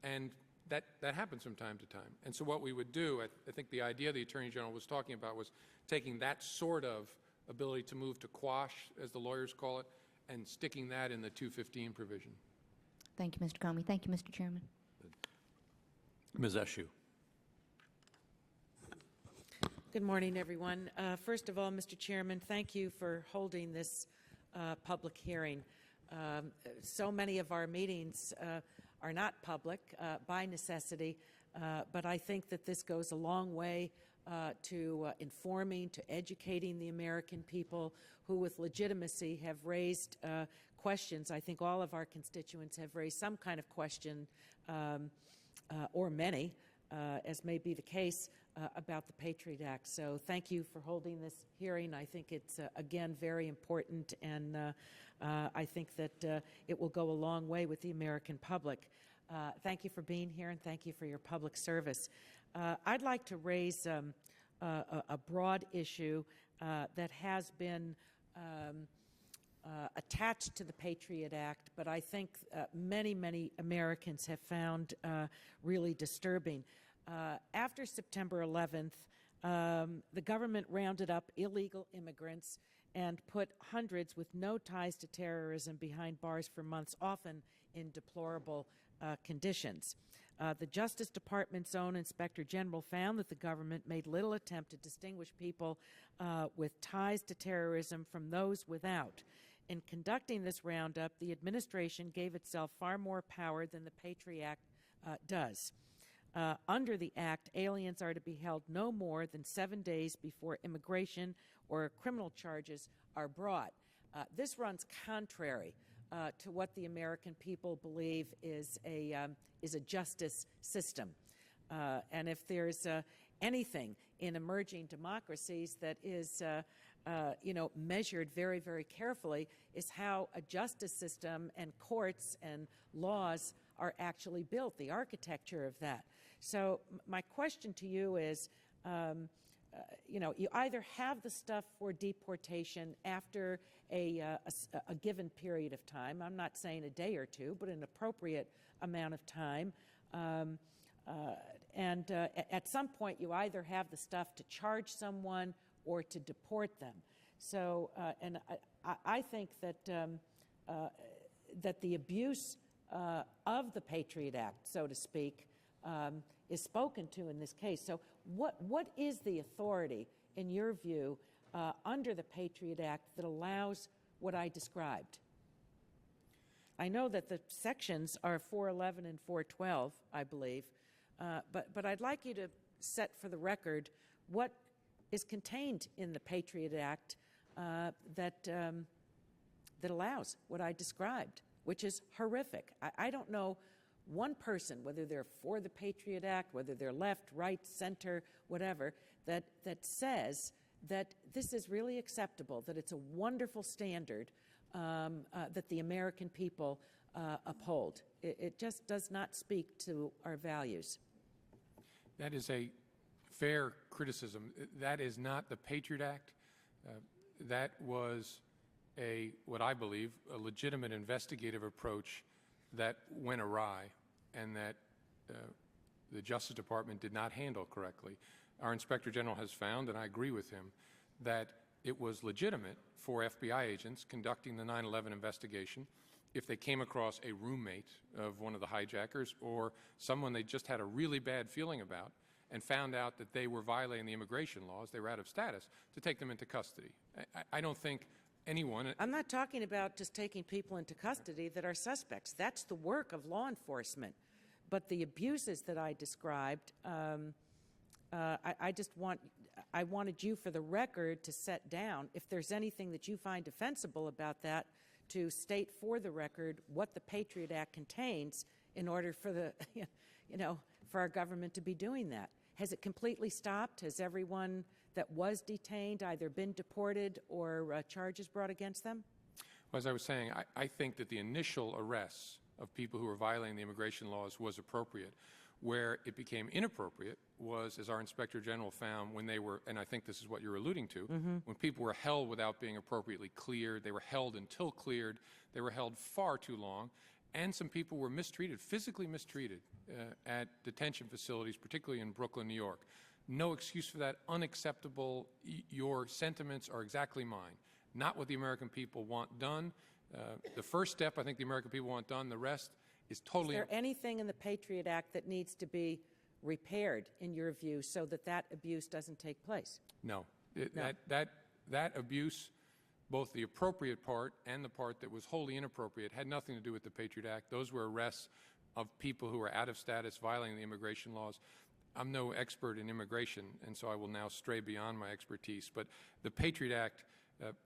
S3: and that happens from time to time. And so what we would do, I think the idea the Attorney General was talking about was taking that sort of ability to move to quash, as the lawyers call it, and sticking that in the 215 provision.
S5: Thank you, Mr. Comey. Thank you, Mr. Chairman.
S1: Ms. Eshoo.
S6: Good morning, everyone. First of all, Mr. Chairman, thank you for holding this public hearing. So many of our meetings are not public by necessity, but I think that this goes a long way to informing, to educating the American people who with legitimacy have raised questions. I think all of our constituents have raised some kind of question, or many, as may be the case, about the Patriot Act. So thank you for holding this hearing. I think it's, again, very important, and I think that it will go a long way with the American public. Thank you for being here, and thank you for your public service. I'd like to raise a broad issue that has been attached to the Patriot Act, but I think many, many Americans have found really disturbing. After September 11th, the government rounded up illegal immigrants and put hundreds with no ties to terrorism behind bars for months, often in deplorable conditions. The Justice Department's own Inspector General found that the government made little attempt to distinguish people with ties to terrorism from those without. In conducting this roundup, the administration gave itself far more power than the Patriot Act does. Under the Act, aliens are to be held no more than 7 days before immigration or criminal charges are brought. This runs contrary to what the American people believe is a justice system. And if there's anything in emerging democracies that is measured very, very carefully, is how a justice system and courts and laws are actually built, the architecture of that. So my question to you is, you either have the stuff for deportation after a given period of time. I'm not saying a day or two, but an appropriate amount of time. And at some point, you either have the stuff to charge someone or to deport them. So, and I think that that the abuse of the Patriot Act, so to speak, is spoken to in this case. So what is the authority, in your view, under the Patriot Act that allows what I described? I know that the sections are 411 and 412, I believe, but I'd like you to set for the record what is contained in the Patriot Act that allows what I described, which is horrific. I don't know one person, whether they're for the Patriot Act, whether they're left, right, center, whatever, that says that this is really acceptable, that it's a wonderful standard that the American people uphold. It just does not speak to our values.
S3: That is a fair criticism. That is not the Patriot Act. That was what I believe, a legitimate investigative approach that went awry and that the Justice Department did not handle correctly. Our Inspector General has found, and I agree with him, that it was legitimate for FBI agents conducting the 9/11 investigation if they came across a roommate of one of the hijackers or someone they just had a really bad feeling about and found out that they were violating the immigration laws, they were out of status, to take them into custody. I don't think anyone...
S6: I'm not talking about just taking people into custody that are suspects. That's the work of law enforcement. But the abuses that I described, I wanted you, for the record, to set down, if there's anything that you find defensible about that, to state for the record what the Patriot Act contains in order for the, for our government to be doing that. Has it completely stopped? Has everyone that was detained either been deported or charges brought against them?
S3: Well, as I was saying, I think that the initial arrests of people who were violating the immigration laws was appropriate. Where it became inappropriate was, as our Inspector General found, when they were, and I think this is what you're alluding to, when people were held without being appropriately cleared, they were held until cleared, they were held far too long, and some people were mistreated, physically mistreated, at detention facilities, particularly in Brooklyn, New York. No excuse for that, unacceptable. Your sentiments are exactly mine. Not what the American people want done. The first step, I think the American people want done. The rest is totally...
S6: Is there anything in the Patriot Act that needs to be repaired, in your view, so that that abuse doesn't take place?
S3: No.
S6: No.
S3: That abuse, both the appropriate part and the part that was wholly inappropriate, had nothing to do with the Patriot Act. Those were arrests of people who were out of status, violating the immigration laws. I'm no expert in immigration, and so I will now stray beyond my expertise. But the Patriot Act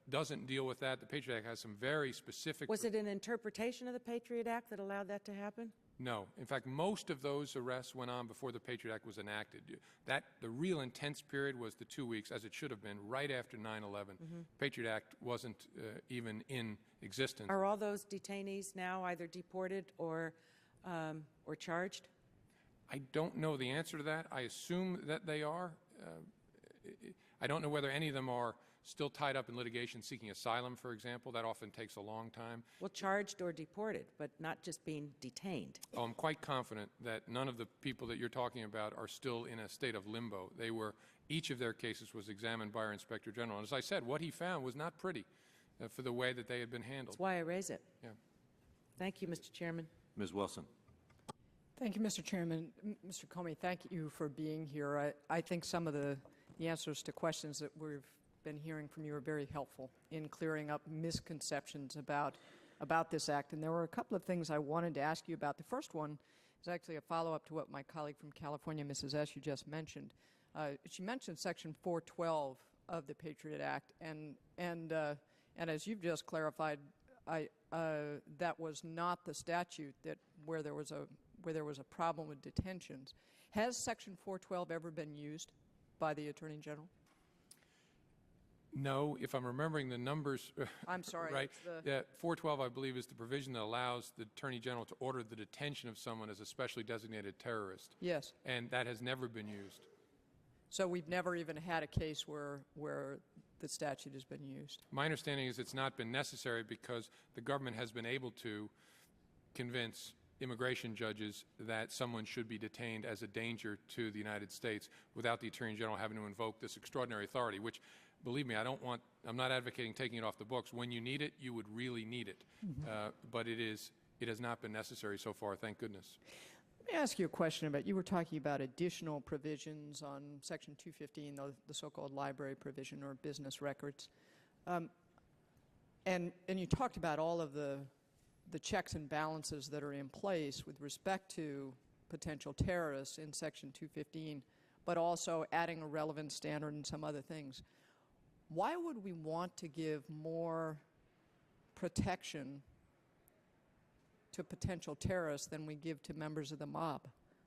S3: doesn't deal with that. The Patriot Act has some very specific...
S6: Was it an interpretation of the Patriot Act that allowed that to happen?
S3: No. In fact, most of those arrests went on before the Patriot Act was enacted. The real intense period was the 2 weeks, as it should have been, right after 9/11. Patriot Act wasn't even in existence.
S6: Are all those detainees now either deported or charged?
S3: I don't know the answer to that. I assume that they are. I don't know whether any of them are still tied up in litigation seeking asylum, for example. That often takes a long time.
S6: Well, charged or deported, but not just being detained.
S3: Oh, I'm quite confident that none of the people that you're talking about are still in a state of limbo. Each of their cases was examined by our Inspector General. And as I said, what he found was not pretty for the way that they had been handled.
S6: That's why I raise it.
S3: Yeah.
S6: Thank you, Mr. Chairman.
S1: Ms. Wilson.
S7: Thank you, Mr. Chairman. Mr. Comey, thank you for being here. I think some of the answers to questions that we've been hearing from you are very helpful in clearing up misconceptions about this act. And there were a couple of things I wanted to ask you about. The first one is actually a follow-up to what my colleague from California, Mrs. Esch, just mentioned. She mentioned Section 412 of the Patriot Act, and as you've just clarified, that was not the statute where there was a problem with detentions. Has Section 412 ever been used by the Attorney General?
S3: No, if I'm remembering the numbers
S7: I'm sorry.
S3: right, 412, I believe, is the provision that allows the Attorney General to order the detention of someone as a specially designated terrorist.
S7: Yes.
S3: And that has never been used.
S7: So we've never even had a case where the statute has been used.
S3: My understanding is it's not been necessary because the government has been able to convince immigration judges that someone should be detained as a danger to the United States without the Attorney General having to invoke this extraordinary authority, which, believe me, I'm not advocating taking it off the books. When you need it, you would really need it. But it has not been necessary so far, thank goodness.
S7: Let me ask you a question about, you were talking about additional provisions on Section 215, the so-called library provision or business records. And you talked about all of the checks and balances that are in place with respect to potential terrorists in Section 215, but also adding a relevant standard and some other things. Why would we want to give more protection to potential terrorists than we give to members of the mob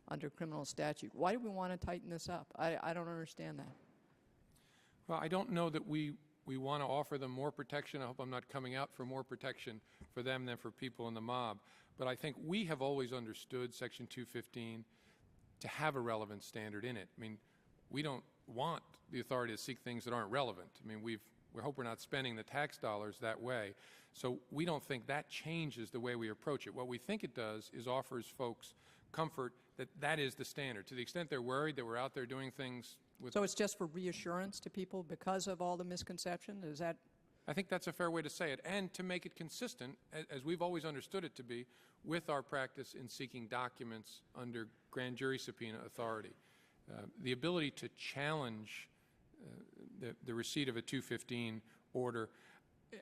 S7: under criminal statute? Why do we want to tighten this up? I don't understand that.
S3: Well, I don't know that we want to offer them more protection. I hope I'm not coming out for more protection for them than for people in the mob. But I think we have always understood Section 215 to have a relevant standard in it. I mean, we don't want the authority to seek things that aren't relevant. I mean, we hope we're not spending the tax dollars that way. So we don't think that changes the way we approach it. What we think it does is offers folks comfort that that is the standard. To the extent they're worried that we're out there doing things with...
S7: So it's just for reassurance to people because of all the misconception? Is that...
S3: I think that's a fair way to say it, and to make it consistent, as we've always understood it to be, with our practice in seeking documents under grand jury subpoena authority. The ability to challenge the receipt of a 215 order,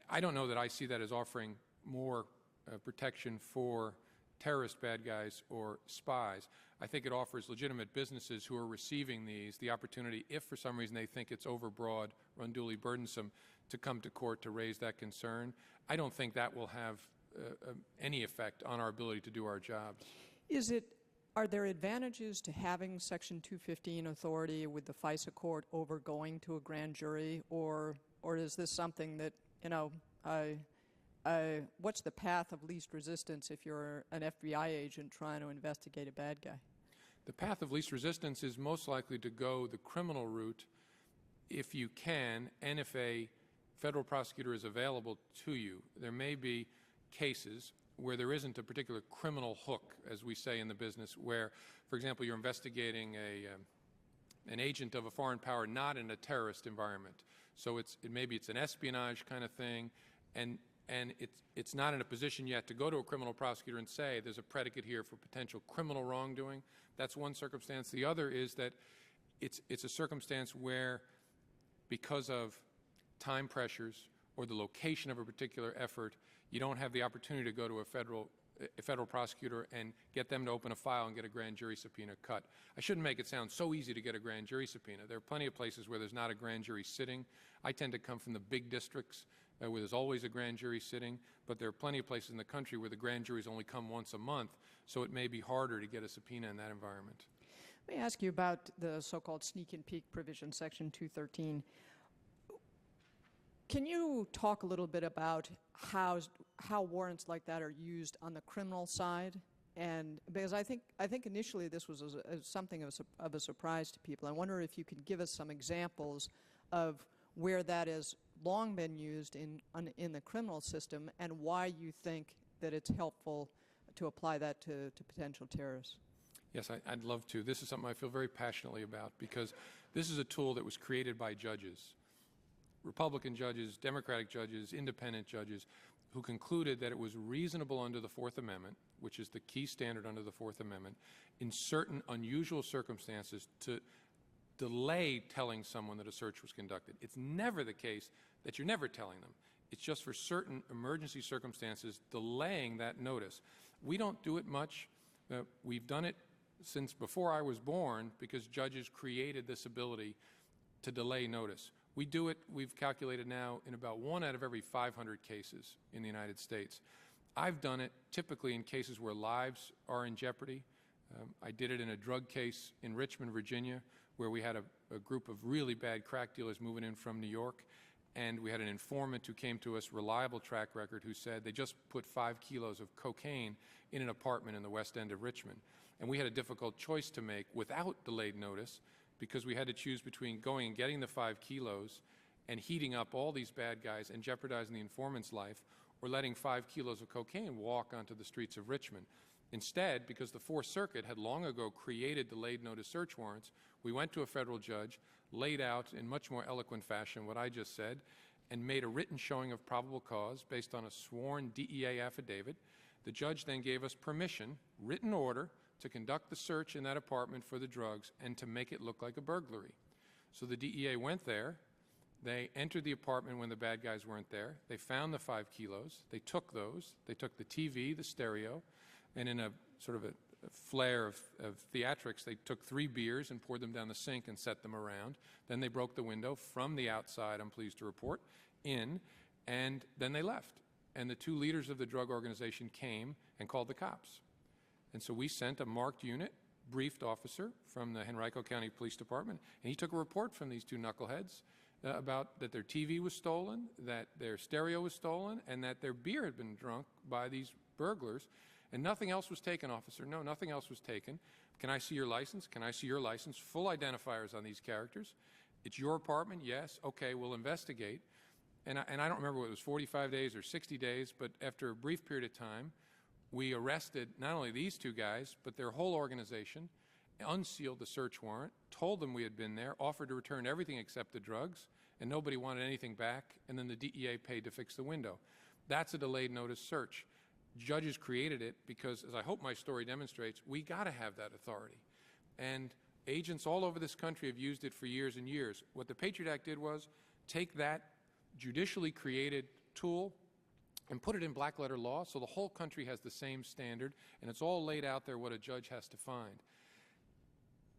S3: I don't know that I see that as offering more protection for terrorist bad guys or spies. I think it offers legitimate businesses who are receiving these the opportunity, if for some reason they think it's overbroad or unduly burdensome, to come to court to raise that concern. I don't think that will have any effect on our ability to do our jobs.
S7: Are there advantages to having Section 215 authority with the FISA court over going to a grand jury, or is this something that, what's the path of least resistance if you're an FBI agent trying to investigate a bad guy?
S3: The path of least resistance is most likely to go the criminal route if you can, and if a federal prosecutor is available to you. There may be cases where there isn't a particular criminal hook, as we say in the business, where, for example, you're investigating an agent of a foreign power not in a terrorist environment. So maybe it's an espionage kind of thing, and it's not in a position yet to go to a criminal prosecutor and say there's a predicate here for potential criminal wrongdoing. That's one circumstance. The other is that it's a circumstance where, because of time pressures or the location of a particular effort, you don't have the opportunity to go to a federal prosecutor and get them to open a file and get a grand jury subpoena cut. I shouldn't make it sound so easy to get a grand jury subpoena. There are plenty of places where there's not a grand jury sitting. I tend to come from the big districts where there's always a grand jury sitting, but there are plenty of places in the country where the grand juries only come once a month, so it may be harder to get a subpoena in that environment.
S7: Let me ask you about the so-called sneak and peek provision, Section 213. Can you talk a little bit about how warrants like that are used on the criminal side? And because I think initially this was something of a surprise to people. I wonder if you could give us some examples of where that has long been used in the criminal system, and why you think that it's helpful to apply that to potential terrorists.
S3: Yes, I'd love to. This is something I feel very passionately about, because this is a tool that was created by judges. Republican judges, Democratic judges, independent judges, who concluded that it was reasonable under the Fourth Amendment, which is the key standard under the Fourth Amendment, in certain unusual circumstances to delay telling someone that a search was conducted. It's never the case that you're never telling them. It's just for certain emergency circumstances, delaying that notice. We don't do it much. We've done it since before I was born because judges created this ability to delay notice. We do it, we've calculated now, in about 1 out of every 500 cases in the United States. I've done it typically in cases where lives are in jeopardy. I did it in a drug case in Richmond, Virginia, where we had a group of really bad crack dealers moving in from New York, and we had an informant who came to us, reliable track record, who said they just put 5 kilos of cocaine in an apartment in the West End of Richmond. And we had a difficult choice to make without delayed notice, because we had to choose between going and getting the 5 kilos and heating up all these bad guys and jeopardizing the informant's life, or letting 5 kilos of cocaine walk onto the streets of Richmond. Instead, because the Fourth Circuit had long ago created delayed notice search warrants, we went to a federal judge, laid out in much more eloquent fashion what I just said, and made a written showing of probable cause based on a sworn DEA affidavit. The judge then gave us permission, written order, to conduct the search in that apartment for the drugs and to make it look like a burglary. So the DEA went there. They entered the apartment when the bad guys weren't there. They found the 5 kilos. They took those. They took the TV, the stereo, and in a sort of a flare of theatrics, they took 3 beers and poured them down the sink and set them around. Then they broke the window from the outside, I'm pleased to report, in, and then they left. And the 2 leaders of the drug organization came and called the cops. And so we sent a marked unit, briefed officer from the Henrico County Police Department, and he took a report from these 2 knuckleheads about that their TV was stolen, that their stereo was stolen, and that their beer had been drunk by these burglars. And nothing else was taken, officer. No, nothing else was taken. Can I see your license? Can I see your license? Full identifiers on these characters. It's your apartment? Yes. Okay, we'll investigate. And I don't remember whether it was 45 days or 60 days, but after a brief period of time, we arrested not only these 2 guys, but their whole organization, unsealed the search warrant, told them we had been there, offered to return everything except the drugs, and nobody wanted anything back, and then the DEA paid to fix the window. That's a delayed notice search. Judges created it because, as I hope my story demonstrates, we got to have that authority. And agents all over this country have used it for years and years. What the Patriot Act did was take that judicially created tool and put it in black letter law so the whole country has the same standard, and it's all laid out there what a judge has to find.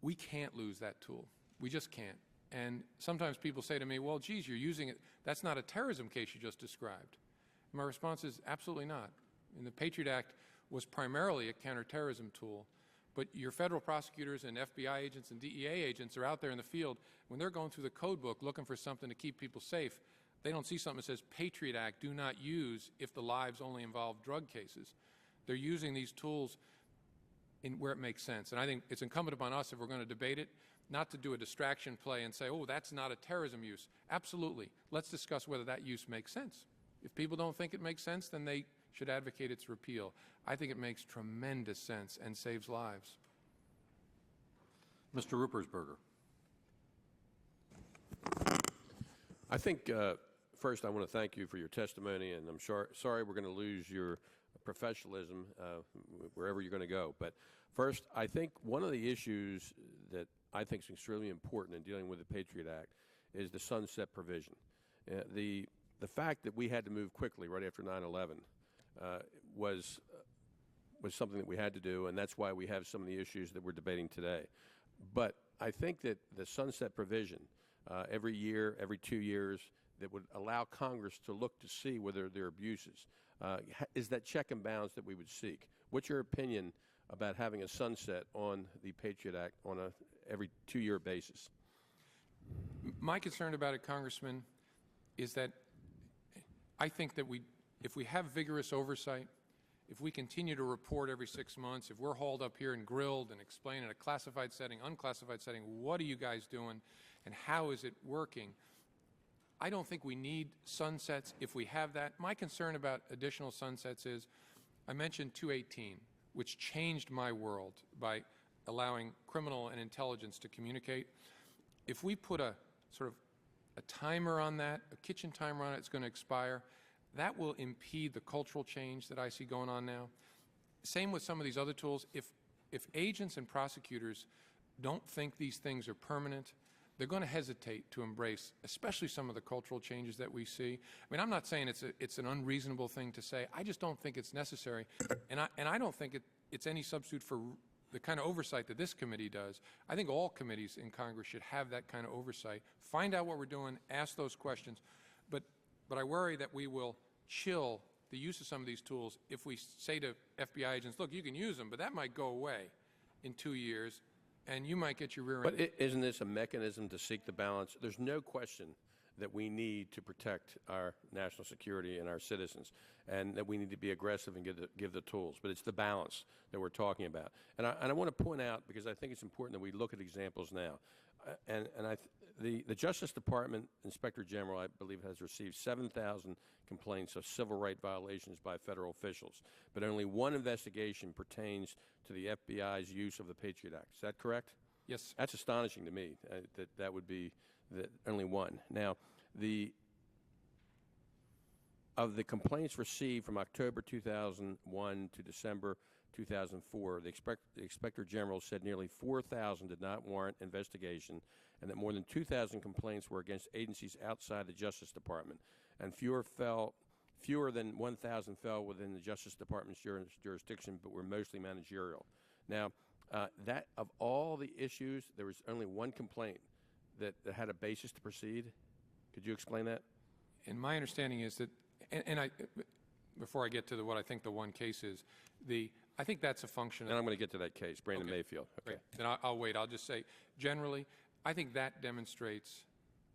S3: We can't lose that tool. We just can't. And sometimes people say to me, well, geez, you're using it. That's not a terrorism case you just described. My response is absolutely not. And the Patriot Act was primarily a counterterrorism tool. But your federal prosecutors and FBI agents and DEA agents are out there in the field. When they're going through the code book looking for something to keep people safe, they don't see something that says Patriot Act, do not use if the lives only involve drug cases. They're using these tools in where it makes sense. And I think it's incumbent upon us, if we're going to debate it, not to do a distraction play and say, oh, that's not a terrorism use. Absolutely. Let's discuss whether that use makes sense. If people don't think it makes sense, then they should advocate its repeal. I think it makes tremendous sense and saves lives.
S1: Mr. Ruppersberger.
S8: I think, first, I want to thank you for your testimony, and I'm sorry we're going to lose your professionalism wherever you're going to go. But first, I think one of the issues that I think is extremely important in dealing with the Patriot Act is the sunset provision. The fact that we had to move quickly right after 9/11 was something that we had to do, and that's why we have some of the issues that we're debating today. But I think that the sunset provision, every year, every 2 years, that would allow Congress to look to see whether there are abuses, is that check and balance that we would seek. What's your opinion about having a sunset on the Patriot Act on a every 2-year basis?
S3: My concern about it, Congressman, is that I think that if we have vigorous oversight, if we continue to report every 6 months, if we're hauled up here and grilled and explain in a classified setting, unclassified setting, what are you guys doing and how is it working, I don't think we need sunsets if we have that. My concern about additional sunsets is, I mentioned 218, which changed my world by allowing criminal and intelligence to communicate. If we put a sort of a timer on that, a kitchen timer on it, it's going to expire. that will impede the cultural change that I see going on now. Same with some of these other tools. If agents and prosecutors don't think these things are permanent, they're going to hesitate to embrace, especially some of the cultural changes that we see. I mean, I'm not saying it's an unreasonable thing to say. I just don't think it's necessary, and I don't think it's any substitute for the kind of oversight that this committee does. I think all committees in Congress should have that kind of oversight. Find out what we're doing, ask those questions, but I worry that we will chill the use of some of these tools if we say to FBI agents, look, you can use them, but that might go away in 2 years, and you might get your rear end.
S8: But isn't this a mechanism to seek the balance? There's no question that we need to protect our national security and our citizens, and that we need to be aggressive and give the tools. But it's the balance that we're talking about. And I want to point out, because I think it's important that we look at examples now. The Justice Department Inspector General, I believe, has received 7,000 complaints of civil rights violations by federal officials, but only one investigation pertains to the FBI's use of the Patriot Act. Is that correct?
S3: Yes.
S8: That's astonishing to me, that would be only one. Now, of the complaints received from October 2001 to December 2004, the Inspector General said nearly 4,000 did not warrant investigation, and that more than 2,000 complaints were against agencies outside the Justice Department, and fewer than 1,000 fell within the Justice Department's jurisdiction, but were mostly managerial. Now, that of all the issues, there was only one complaint that had a basis to proceed. Could you explain that?
S3: And my understanding is that, before I get to what I think the one case is, I think that's a function of...
S8: And I'm going to get to that case, Brandon Mayfield. Okay.
S3: Then I'll wait. I'll just say, generally, I think that demonstrates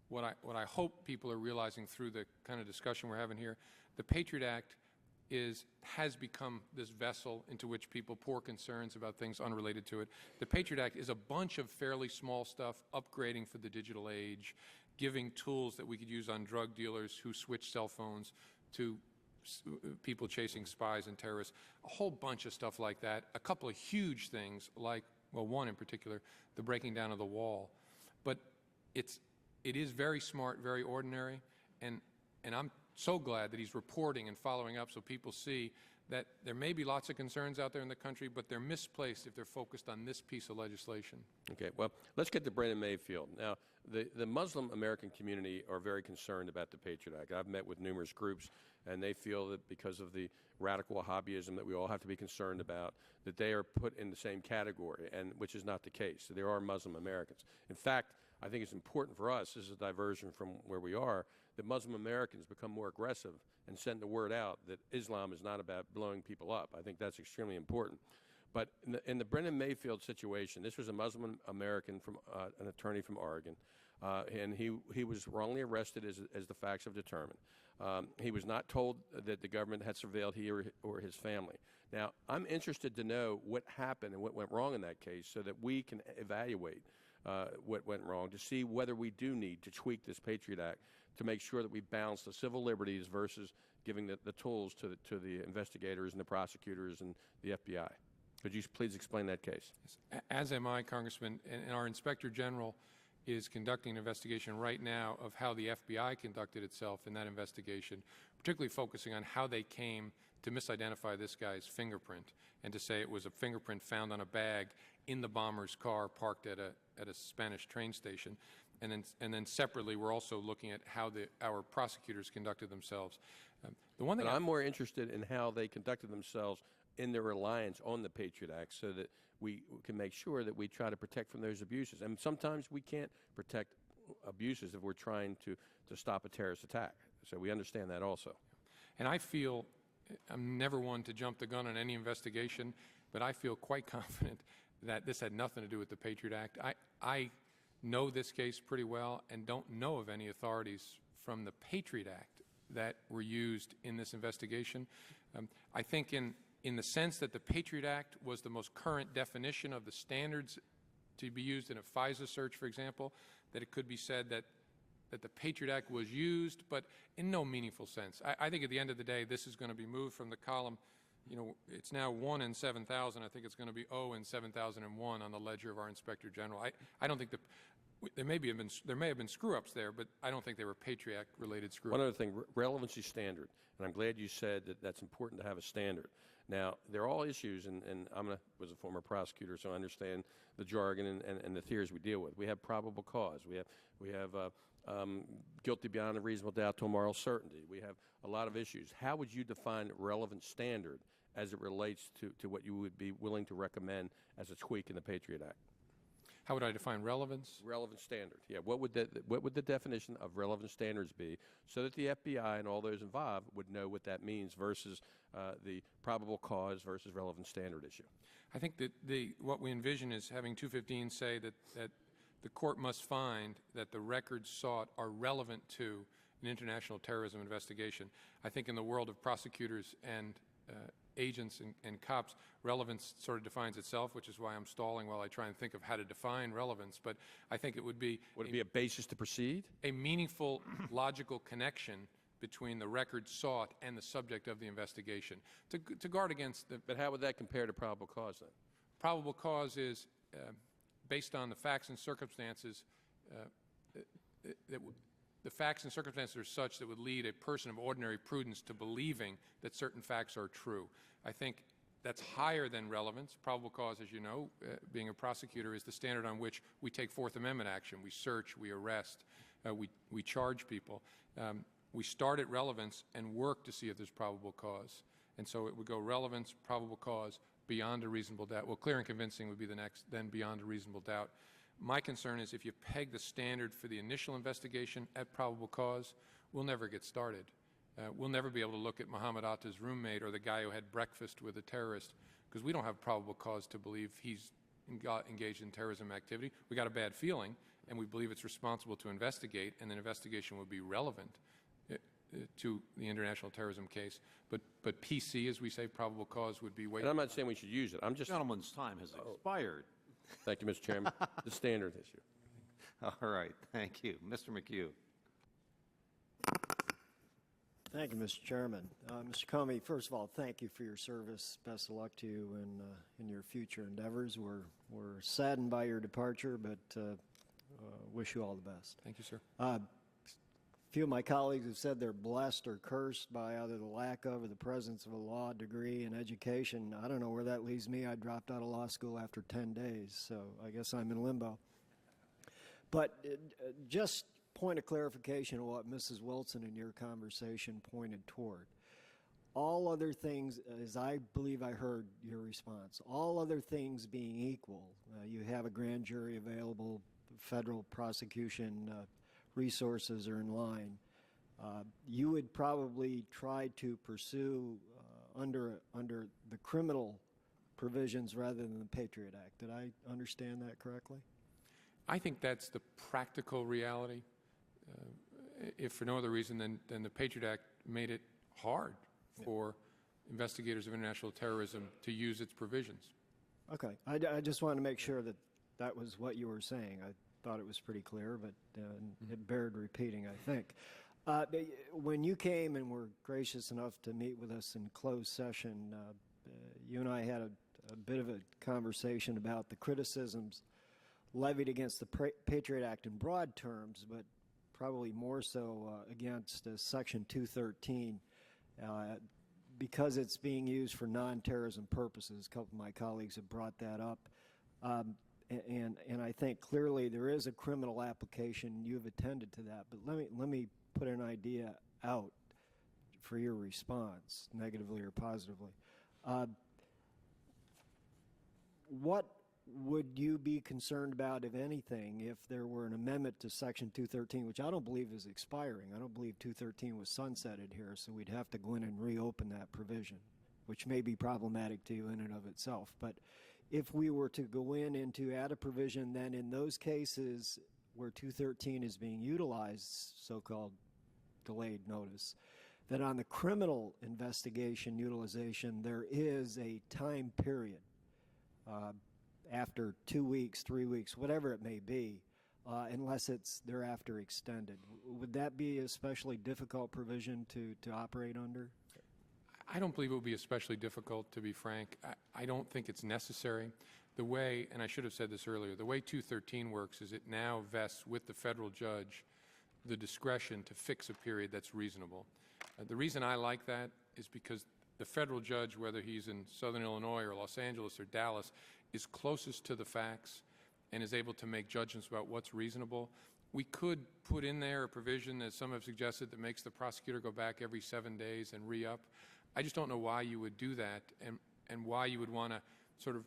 S3: what I hope people are realizing through the kind of discussion we're having here. The Patriot Act has become this vessel into which people pour concerns about things unrelated to it. The Patriot Act is a bunch of fairly small stuff, upgrading for the digital age, giving tools that we could use on drug dealers who switch cell phones to people chasing spies and terrorists, a whole bunch of stuff like that. A couple of huge things like, well, one in particular, the breaking down of the wall. But it is very smart, very ordinary, and I'm so glad that he's reporting and following up so people see that there may be lots of concerns out there in the country, but they're misplaced if they're focused on this piece of legislation.
S8: Okay, well, let's get to Brandon Mayfield. Now, the Muslim American community are very concerned about the Patriot Act. I've met with numerous groups, and they feel that because of the radical Wahhabism that we all have to be concerned about, that they are put in the same category, and which is not the case. So there are Muslim Americans. In fact, I think it's important for us, this is a diversion from where we are, that Muslim Americans become more aggressive and send the word out that Islam is not about blowing people up. I think that's extremely important. But in the Brendan Mayfield situation, this was a Muslim American, from an attorney from Oregon, and he was wrongly arrested as the facts have determined. He was not told that the government had surveilled he or his family. Now, I'm interested to know what happened and what went wrong in that case so that we can evaluate what went wrong, to see whether we do need to tweak this Patriot Act to make sure that we balance the civil liberties versus giving the tools to the investigators and the prosecutors and the FBI. Could you please explain that case?
S3: Yes. As am I, Congressman, and our Inspector General is conducting an investigation right now of how the FBI conducted itself in that investigation, particularly focusing on how they came to misidentify this guy's fingerprint and to say it was a fingerprint found on a bag in the bomber's car parked at a Spanish train station. And then separately, we're also looking at how our prosecutors conducted themselves.
S8: But I'm more interested in how they conducted themselves in their reliance on the Patriot Act, so that we can make sure that we try to protect from those abuses. And sometimes we can't protect abuses if we're trying to stop a terrorist attack. So we understand that also.
S3: And I feel, I'm never one to jump the gun on any investigation, but I feel quite confident that this had nothing to do with the Patriot Act. I know this case pretty well and don't know of any authorities from the Patriot Act that were used in this investigation. I think in the sense that the Patriot Act was the most current definition of the standards to be used in a FISA search, for example, that it could be said that the Patriot Act was used, but in no meaningful sense. I think at the end of the day, this is going to be moved from the column, you know, it's now 1 in 7,000. I think it's going to be 0 in 7,001 on the ledger of our Inspector General. I don't think There may have been screw-ups there, but I don't think they were Patriot Act-related screw-ups.
S8: One other thing, relevancy standard, and I'm glad you said that that's important to have a standard. Now, they're all issues, and was a former prosecutor, so I understand the jargon and the theories we deal with. We have probable cause. We have guilty beyond a reasonable doubt to a moral certainty. We have a lot of issues. How would you define relevant standard as it relates to what you would be willing to recommend as a tweak in the Patriot Act?
S3: How would I define relevance?
S8: Relevant standard. Yeah. What would the definition of relevant standards be, so that the FBI and all those involved would know what that means versus the probable cause versus relevant standard issue?
S3: I think that what we envision is having 215 say that the court must find that the records sought are relevant to an international terrorism investigation. I think in the world of prosecutors and agents and cops, relevance sort of defines itself, which is why I'm stalling while I try and think of how to define relevance. But I think it would be...
S8: Would it be a basis to proceed?
S3: A meaningful, logical connection between the records sought and the subject of the investigation. To guard against the...
S8: But how would that compare to probable cause, then?
S3: Probable cause is, based on the facts and circumstances, the facts and circumstances are such that would lead a person of ordinary prudence to believing that certain facts are true. I think that's higher than relevance. Probable cause, as you know, being a prosecutor, is the standard on which we take Fourth Amendment action. We search, we arrest, we charge people. We start at relevance and work to see if there's probable cause. And so it would go relevance, probable cause, beyond a reasonable doubt. Well, clear and convincing would be the next, then beyond a reasonable doubt. My concern is if you peg the standard for the initial investigation at probable cause, we'll never get started. We'll never be able to look at Muhammad Atta's roommate or the guy who had breakfast with a terrorist because we don't have probable cause to believe he's engaged in terrorism activity. We got a bad feeling, and we believe it's responsible to investigate, and the investigation would be relevant to the international terrorism case. But PC, as we say, probable cause would be way...
S8: And I'm not saying we should use it. I'm just...
S1: Gentleman's time has expired.
S8: Thank you, Mr. Chairman. The standard issue.
S1: All right. Thank you. Mr. McHugh.
S9: Thank you, Mr. Chairman. Mr. Comey, first of all, thank you for your service. Best of luck to you in your future endeavors. We're saddened by your departure, but wish you all the best.
S3: Thank you, sir.
S9: A few of my colleagues have said they're blessed or cursed by either the lack of or the presence of a law degree in education. I don't know where that leaves me. I dropped out of law school after 10 days, so I guess I'm in limbo. But just point of clarification on what Mrs. Wilson in your conversation pointed toward. All other things, as I believe I heard your response, all other things being equal, you have a grand jury available, federal prosecution resources are in line, you would probably try to pursue under the criminal provisions rather than the Patriot Act. Did I understand that correctly?
S3: I think that's the practical reality. If for no other reason than the Patriot Act made it hard for investigators of international terrorism to use its provisions. Okay.
S9: I just wanted to make sure that that was what you were saying. I thought it was pretty clear, but it bared repeating, I think. When you came and were gracious enough to meet with us in closed session, you and I had a bit of a conversation about the criticisms levied against the Patriot Act in broad terms, but probably more so against Section 213 because it's being used for non-terrorism purposes. A couple of my colleagues have brought that up. And I think clearly there is a criminal application. You've attended to that. But let me put an idea out for your response, negatively or positively. What would you be concerned about, if anything, if there were an amendment to Section 213, which I don't believe is expiring? I don't believe 213 was sunsetted here, so we'd have to go in and reopen that provision, which may be problematic to you in and of itself. But if we were to go in and to add a provision, then in those cases where 213 is being utilized, so-called delayed notice, that on the criminal investigation utilization, there is a time period after 2 weeks, 3 weeks, whatever it may be, unless it's thereafter extended. Would that be a especially difficult provision to operate under?
S3: I don't believe it would be especially difficult, to be frank. I don't think it's necessary. the way, and I should have said this earlier, the way 213 works is it now vests with the federal judge the discretion to fix a period that's reasonable. The reason I like that is because the federal judge, whether he's in Southern Illinois or Los Angeles or Dallas, is closest to the facts and is able to make judgments about what's reasonable. We could put in there a provision, as some have suggested, that makes the prosecutor go back every 7 days and re-up. I just don't know why you would do that, and why you would want to sort of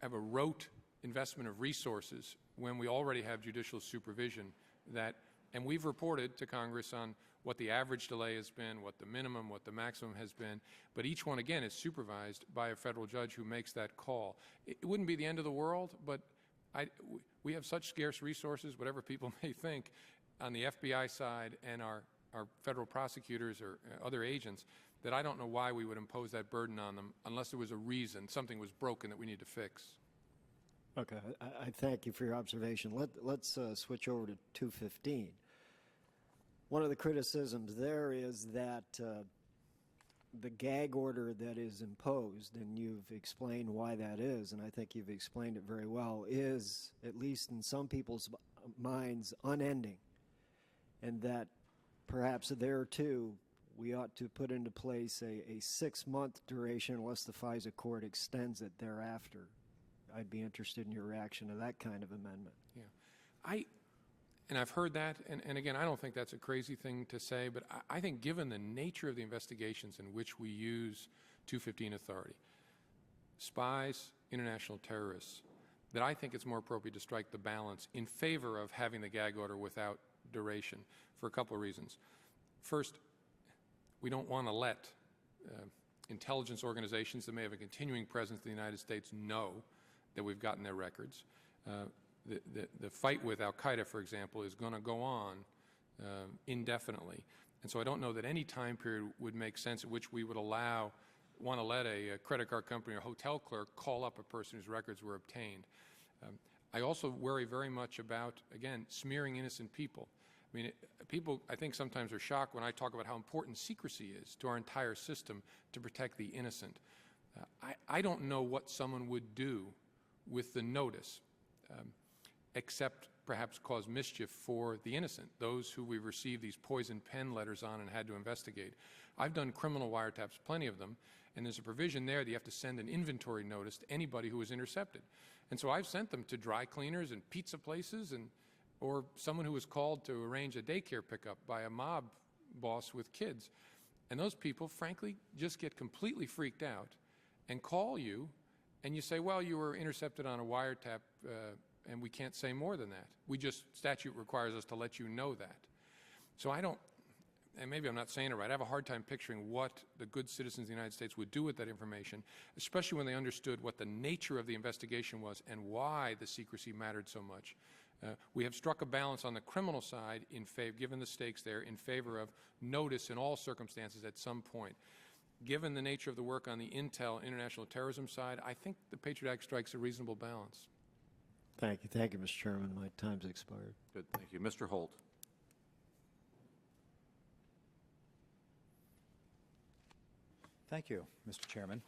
S3: have a rote investment of resources when we already have judicial supervision that, and we've reported to Congress on what the average delay has been, what the minimum, what the maximum has been, but each one, again, is supervised by a federal judge who makes that call. It wouldn't be the end of the world, but we have such scarce resources, whatever people may think, on the FBI side and our federal prosecutors or other agents, that I don't know why we would impose that burden on them unless there was a reason, something was broken that we need to fix.
S9: Okay, I thank you for your observation. Let's switch over to 215. One of the criticisms there is that the gag order that is imposed, and you've explained why that is, and I think you've explained it very well, is, at least in some people's minds, unending. And that perhaps there, too, we ought to put into place a 6-month duration unless the FISA court extends it thereafter. I'd be interested in your reaction to that kind of amendment.
S3: Yeah. And I've heard that, and again, I don't think that's a crazy thing to say, but I think given the nature of the investigations in which we use 215 authority, spies, international terrorists, that I think it's more appropriate to strike the balance in favor of having the gag order without duration for a couple of reasons. First, we don't want to let intelligence organizations that may have a continuing presence in the United States know that we've gotten their records. The fight with al-Qaeda, for example, is going to go on indefinitely. And so I don't know that any time period would make sense at which we would want to let a credit card company or hotel clerk call up a person whose records were obtained. I also worry very much about, again, smearing innocent people. I mean, people, I think, sometimes are shocked when I talk about how important secrecy is to our entire system to protect the innocent. I don't know what someone would do with the notice, except perhaps cause mischief for the innocent, those who we've received these poison pen letters on and had to investigate. I've done criminal wiretaps, plenty of them, and there's a provision there that you have to send an inventory notice to anybody who was intercepted. And so I've sent them to dry cleaners and pizza places, or someone who was called to arrange a daycare pickup by a mob boss with kids. And those people, frankly, just get completely freaked out and call you, and you say, well, you were intercepted on a wiretap, and we can't say more than that. Statute requires us to let you know that. So I don't, and maybe I'm not saying it right, I have a hard time picturing what the good citizens of the United States would do with that information, especially when they understood what the nature of the investigation was and why the secrecy mattered so much. We have struck a balance on the criminal side, given the stakes there, in favor of notice in all circumstances at some point. Given the nature of the work on the intel international terrorism side, I think the Patriot Act strikes a reasonable balance.
S9: Thank you. Thank you, Mr. Chairman. My time's expired.
S1: Good. Thank you. Mr. Holt.
S10: Thank you, Mr. Chairman.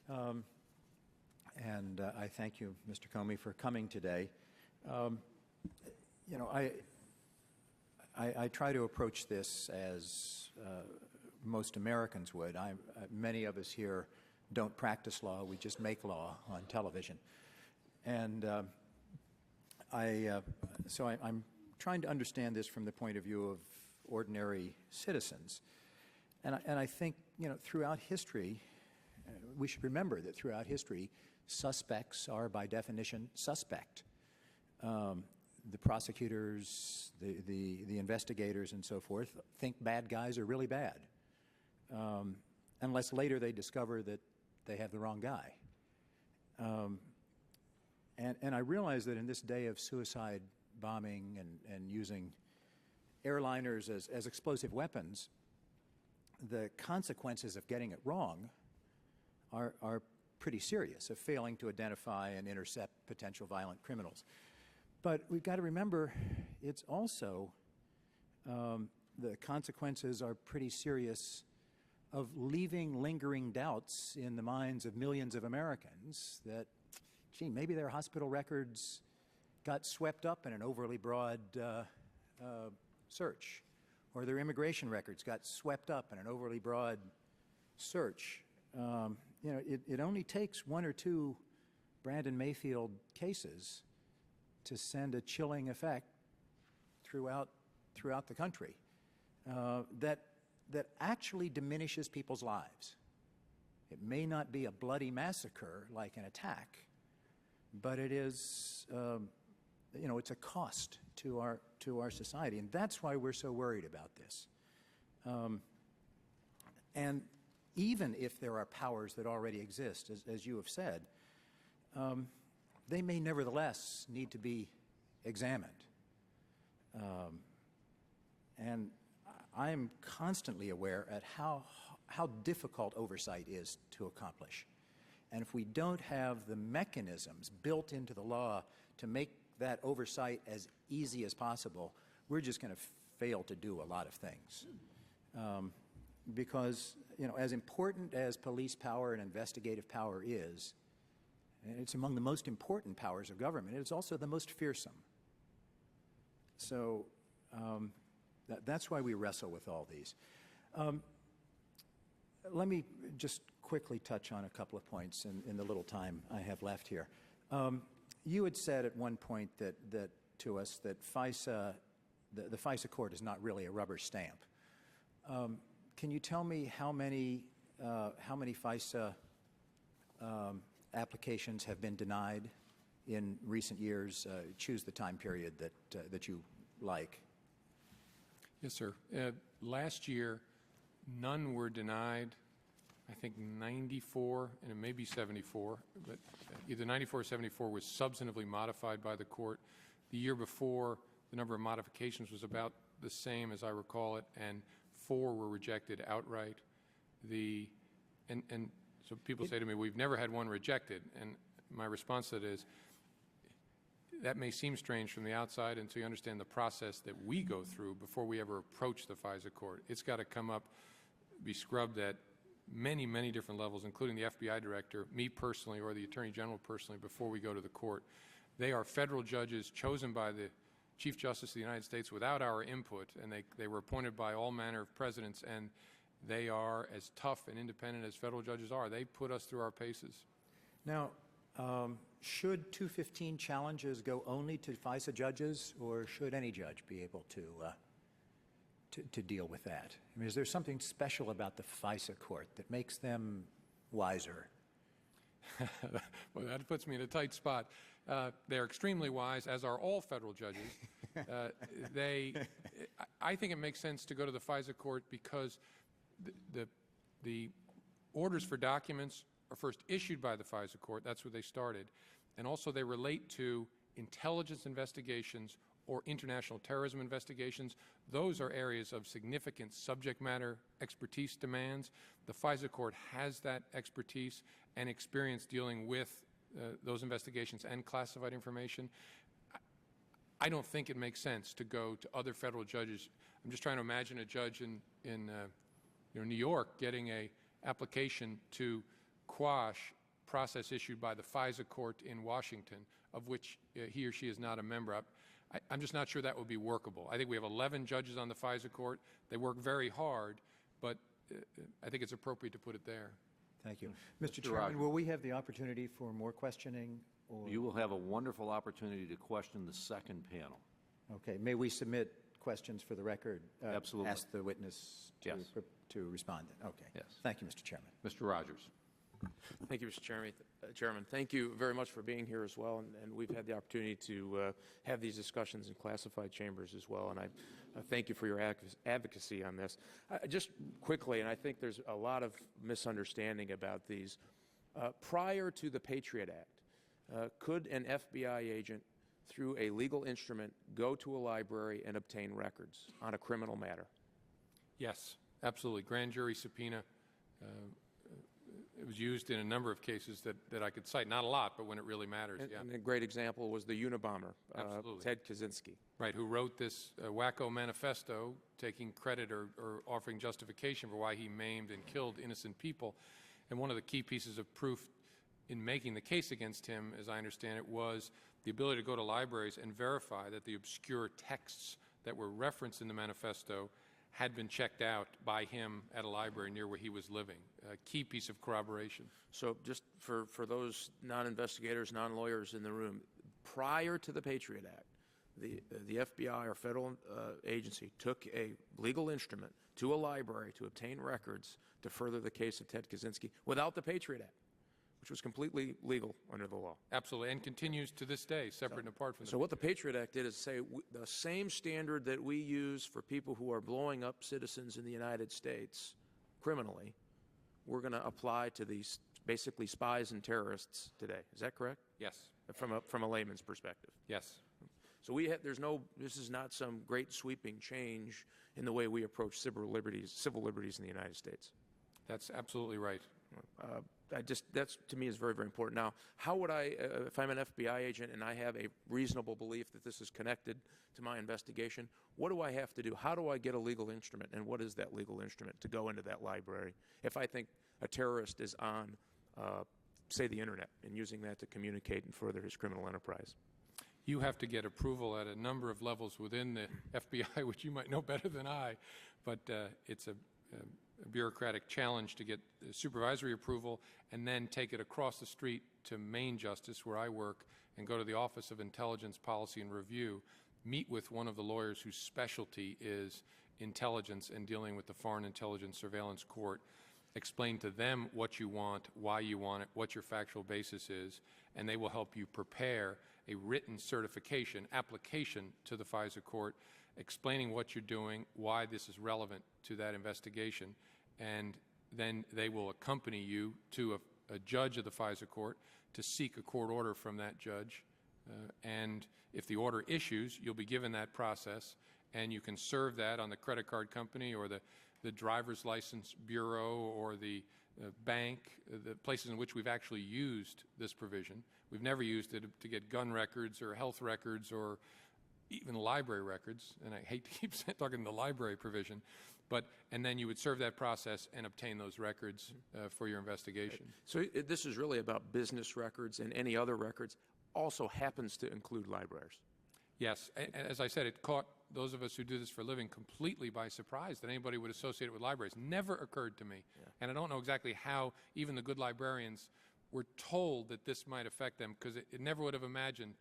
S10: And I thank you, Mr. Comey, for coming today. You know, I try to approach this as most Americans would. Many of us here don't practice law. We just make law on television. And so I'm trying to understand this from the point of view of ordinary citizens. And I think, you know, throughout history, we should remember that throughout history, suspects are by definition suspect. The prosecutors, the investigators, and so forth think bad guys are really bad, unless later they discover that they have the wrong guy. And I realize that in this day of suicide bombing and using airliners as explosive weapons, the consequences of getting it wrong are pretty serious, of failing to identify and intercept potential violent criminals. But we've got to remember, it's also, the consequences are pretty serious of leaving lingering doubts in the minds of millions of Americans that gee, maybe their hospital records got swept up in an overly broad search, or their immigration records got swept up in an overly broad search. It only takes one or two Brandon Mayfield cases to send a chilling effect throughout the country that actually diminishes people's lives. It may not be a bloody massacre like an attack, but it is, it's a cost to our society, and that's why we're so worried about this. And even if there are powers that already exist, as you have said, they may nevertheless need to be examined. And I am constantly aware at how difficult oversight is to accomplish. And if we don't have the mechanisms built into the law to make that oversight as easy as possible, we're just going to fail to do a lot of things. Because, as important as police power and investigative power is, and it's among the most important powers of government, it's also the most fearsome. So that's why we wrestle with all these. Let me just quickly touch on a couple of points in the little time I have left here. You had said at one point that to us that FISA, the FISA court is not really a rubber stamp. Can you tell me how many FISA applications have been denied in recent years? Choose the time period that you like.
S3: Yes, sir. Last year, none were denied. I think 94, and it may be 74, but either 94 or 74 was substantively modified by the court. The year before, the number of modifications was about the same, as I recall it, and 4 were rejected outright. And so people say to me, we've never had one rejected, and my response to that is, that may seem strange from the outside until you understand the process that we go through before we ever approach the FISA court. It's got to come up, be scrubbed at many, many different levels, including the FBI director, me personally, or the Attorney General personally, before we go to the court. They are federal judges chosen by the Chief Justice of the United States without our input, and they were appointed by all manner of presidents, and they are as tough and independent as federal judges are. They put us through our paces.
S10: Now, should 215 challenges go only to FISA judges, or should any judge be able to deal with that? I mean, is there something special about the FISA court that makes them wiser?
S3: Well, that puts me in a tight spot. They're extremely wise, as are all federal judges. I think it makes sense to go to the FISA court because the orders for documents are first issued by the FISA court. That's where they started. And also they relate to intelligence investigations or international terrorism investigations. Those are areas of significant subject matter expertise demands. The FISA court has that expertise and experience dealing with those investigations and classified information. I don't think it makes sense to go to other federal judges. I'm just trying to imagine a judge in New York getting an application to quash process issued by the FISA court in Washington, of which he or she is not a member. I'm just not sure that would be workable. I think we have 11 judges on the FISA court. They work very hard, but I think it's appropriate to put it there.
S10: Thank you. Mr. Chairman, will we have the opportunity for more questioning? Or?
S1: You will have a wonderful opportunity to question the second panel.
S10: Okay. May we submit questions for the record?
S1: Absolutely.
S10: Ask the witness to respond. Okay.
S1: Yes.
S10: Thank you, Mr. Chairman.
S1: Mr. Rogers.
S11: Thank you, Mr. Chairman. Thank you very much for being here as well, and we've had the opportunity to have these discussions in classified chambers as well, and I thank you for your advocacy on this. Just quickly, and I think there's a lot of misunderstanding about these. Prior to the Patriot Act, could an FBI agent, through a legal instrument, go to a library and obtain records on a criminal matter?
S3: Yes, absolutely. Grand jury subpoena. It was used in a number of cases that I could cite. Not a lot, but when it really matters, yeah.
S11: And a great example was the Unabomber, Ted Kaczynski.
S3: Right, who wrote this wacko manifesto taking credit or offering justification for why he maimed and killed innocent people. And one of the key pieces of proof in making the case against him, as I understand it, was the ability to go to libraries and verify that the obscure texts that were referenced in the manifesto had been checked out by him at a library near where he was living. A key piece of corroboration.
S11: So just for those non-investigators, non-lawyers in the room, prior to the Patriot Act, the FBI or federal agency took a legal instrument to a library to obtain records to further the case of Ted Kaczynski without the Patriot Act, which was completely legal under the law.
S3: Absolutely, and continues to this day, separate and apart from the
S11: So what the Patriot Act did is say the same standard that we use for people who are blowing up citizens in the United States criminally, we're going to apply to these basically spies and terrorists today. Is that correct?
S3: Yes.
S11: From a layman's perspective.
S3: Yes.
S11: So this is not some great sweeping change in the way we approach civil liberties in the United States.
S3: That's absolutely right.
S11: That's to me is very, very important. Now, how would I, if I'm an FBI agent and I have a reasonable belief that this is connected to my investigation, what do I have to do? How do I get a legal instrument, and what is that legal instrument to go into that library if I think a terrorist is on, say, the internet and using that to communicate and further his criminal enterprise?
S3: You have to get approval at a number of levels within the FBI, which you might know better than I, but it's a bureaucratic challenge to get supervisory approval and then take it across the street to Main Justice, where I work, and go to the Office of Intelligence Policy and Review, meet with one of the lawyers whose specialty is intelligence and dealing with the Foreign Intelligence Surveillance Court, explain to them what you want, why you want it, what your factual basis is, and they will help you prepare a written certification application to the FISA court explaining what you're doing, why this is relevant to that investigation, and then they will accompany you to a judge of the FISA court to seek a court order from that judge. And if the order issues, you'll be given that process, and you can serve that on the credit card company or the driver's license bureau or the bank, the places in which we've actually used this provision. We've never used it to get gun records or health records or even library records, and I hate to keep talking the library provision, and then you would serve that process and obtain those records for your investigation.
S11: So this is really about business records, and any other records also happens to include libraries.
S3: Yes, as I said, it caught those of us who do this for a living completely by surprise that anybody would associate it with libraries. Never occurred to me, and I don't know exactly how even the good librarians were told that this might affect them, because it never would have imagined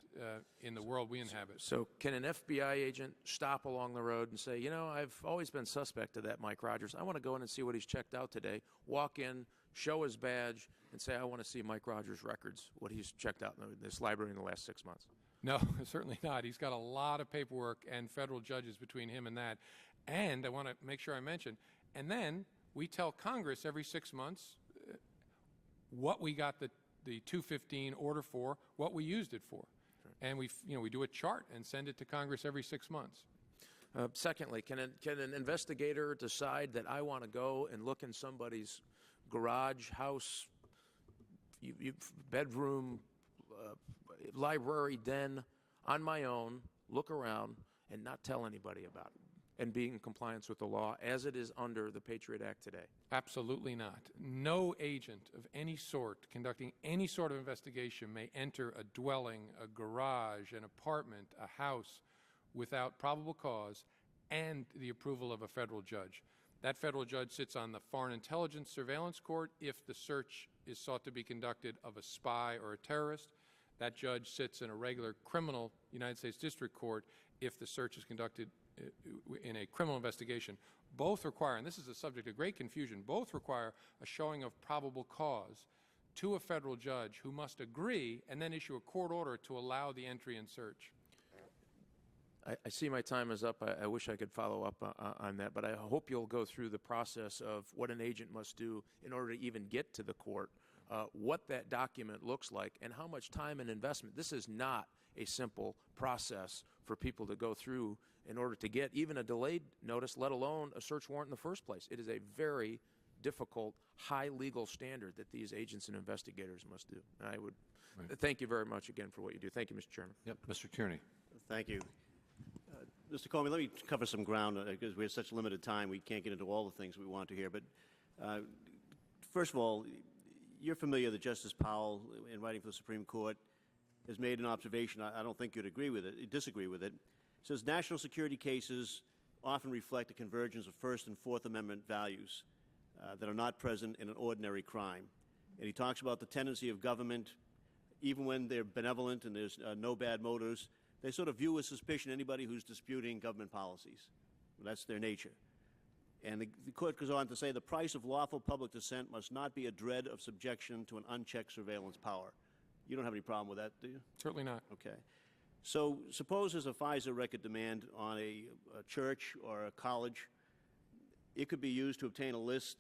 S3: in the world we inhabit.
S11: So can an FBI agent stop along the road and say, you know, I've always been suspect of that Mike Rogers. I want to go in and see what he's checked out today, walk in, show his badge, and say, I want to see Mike Rogers' records, what he's checked out in this library in the last 6 months?
S3: No, certainly not. He's got a lot of paperwork and federal judges between him and that. And I want to make sure I mention, and then we tell Congress every 6 months what we got the 215 order for, what we used it for. And we do a chart and send it to Congress every 6 months.
S11: Secondly, can an investigator decide that I want to go and look in somebody's garage, house, bedroom, library, den, on my own, look around, and not tell anybody about it, and be in compliance with the law as it is under the Patriot Act today?
S3: Absolutely not. No agent of any sort conducting any sort of investigation may enter a dwelling, a garage, an apartment, a house without probable cause and the approval of a federal judge. That federal judge sits on the Foreign Intelligence Surveillance Court if the search is sought to be conducted of a spy or a terrorist. That judge sits in a regular criminal United States District Court if the search is conducted in a criminal investigation. Both require, and this is a subject of great confusion, both require a showing of probable cause to a federal judge who must agree and then issue a court order to allow the entry and search.
S11: I see my time is up. I wish I could follow up on that, but I hope you'll go through the process of what an agent must do in order to even get to the court, what that document looks like, and how much time and investment. This is not a simple process for people to go through in order to get even a delayed notice, let alone a search warrant in the first place. It is a very difficult, high legal standard that these agents and investigators must do. And I would thank you very much again for what you do. Thank you, Mr. Chairman.
S1: Yep, Mr. Tierney.
S12: Thank you. Mr. Comey, let me cover some ground because we have such limited time. We can't get into all the things we want to hear. But first of all, you're familiar that Justice Powell, in writing for the Supreme Court, has made an observation. I don't think you'd agree with it. Disagree with it. It says national security cases often reflect a convergence of First and Fourth Amendment values that are not present in an ordinary crime. And he talks about the tendency of government, even when they're benevolent and there's no bad motives, they sort of view with suspicion anybody who's disputing government policies. That's their nature. And the court goes on to say the price of lawful public dissent must not be a dread of subjection to an unchecked surveillance power. You don't have any problem with that, do you?
S3: Certainly not.
S12: Okay. So suppose there's a FISA record demand on a church or a college. It could be used to obtain a list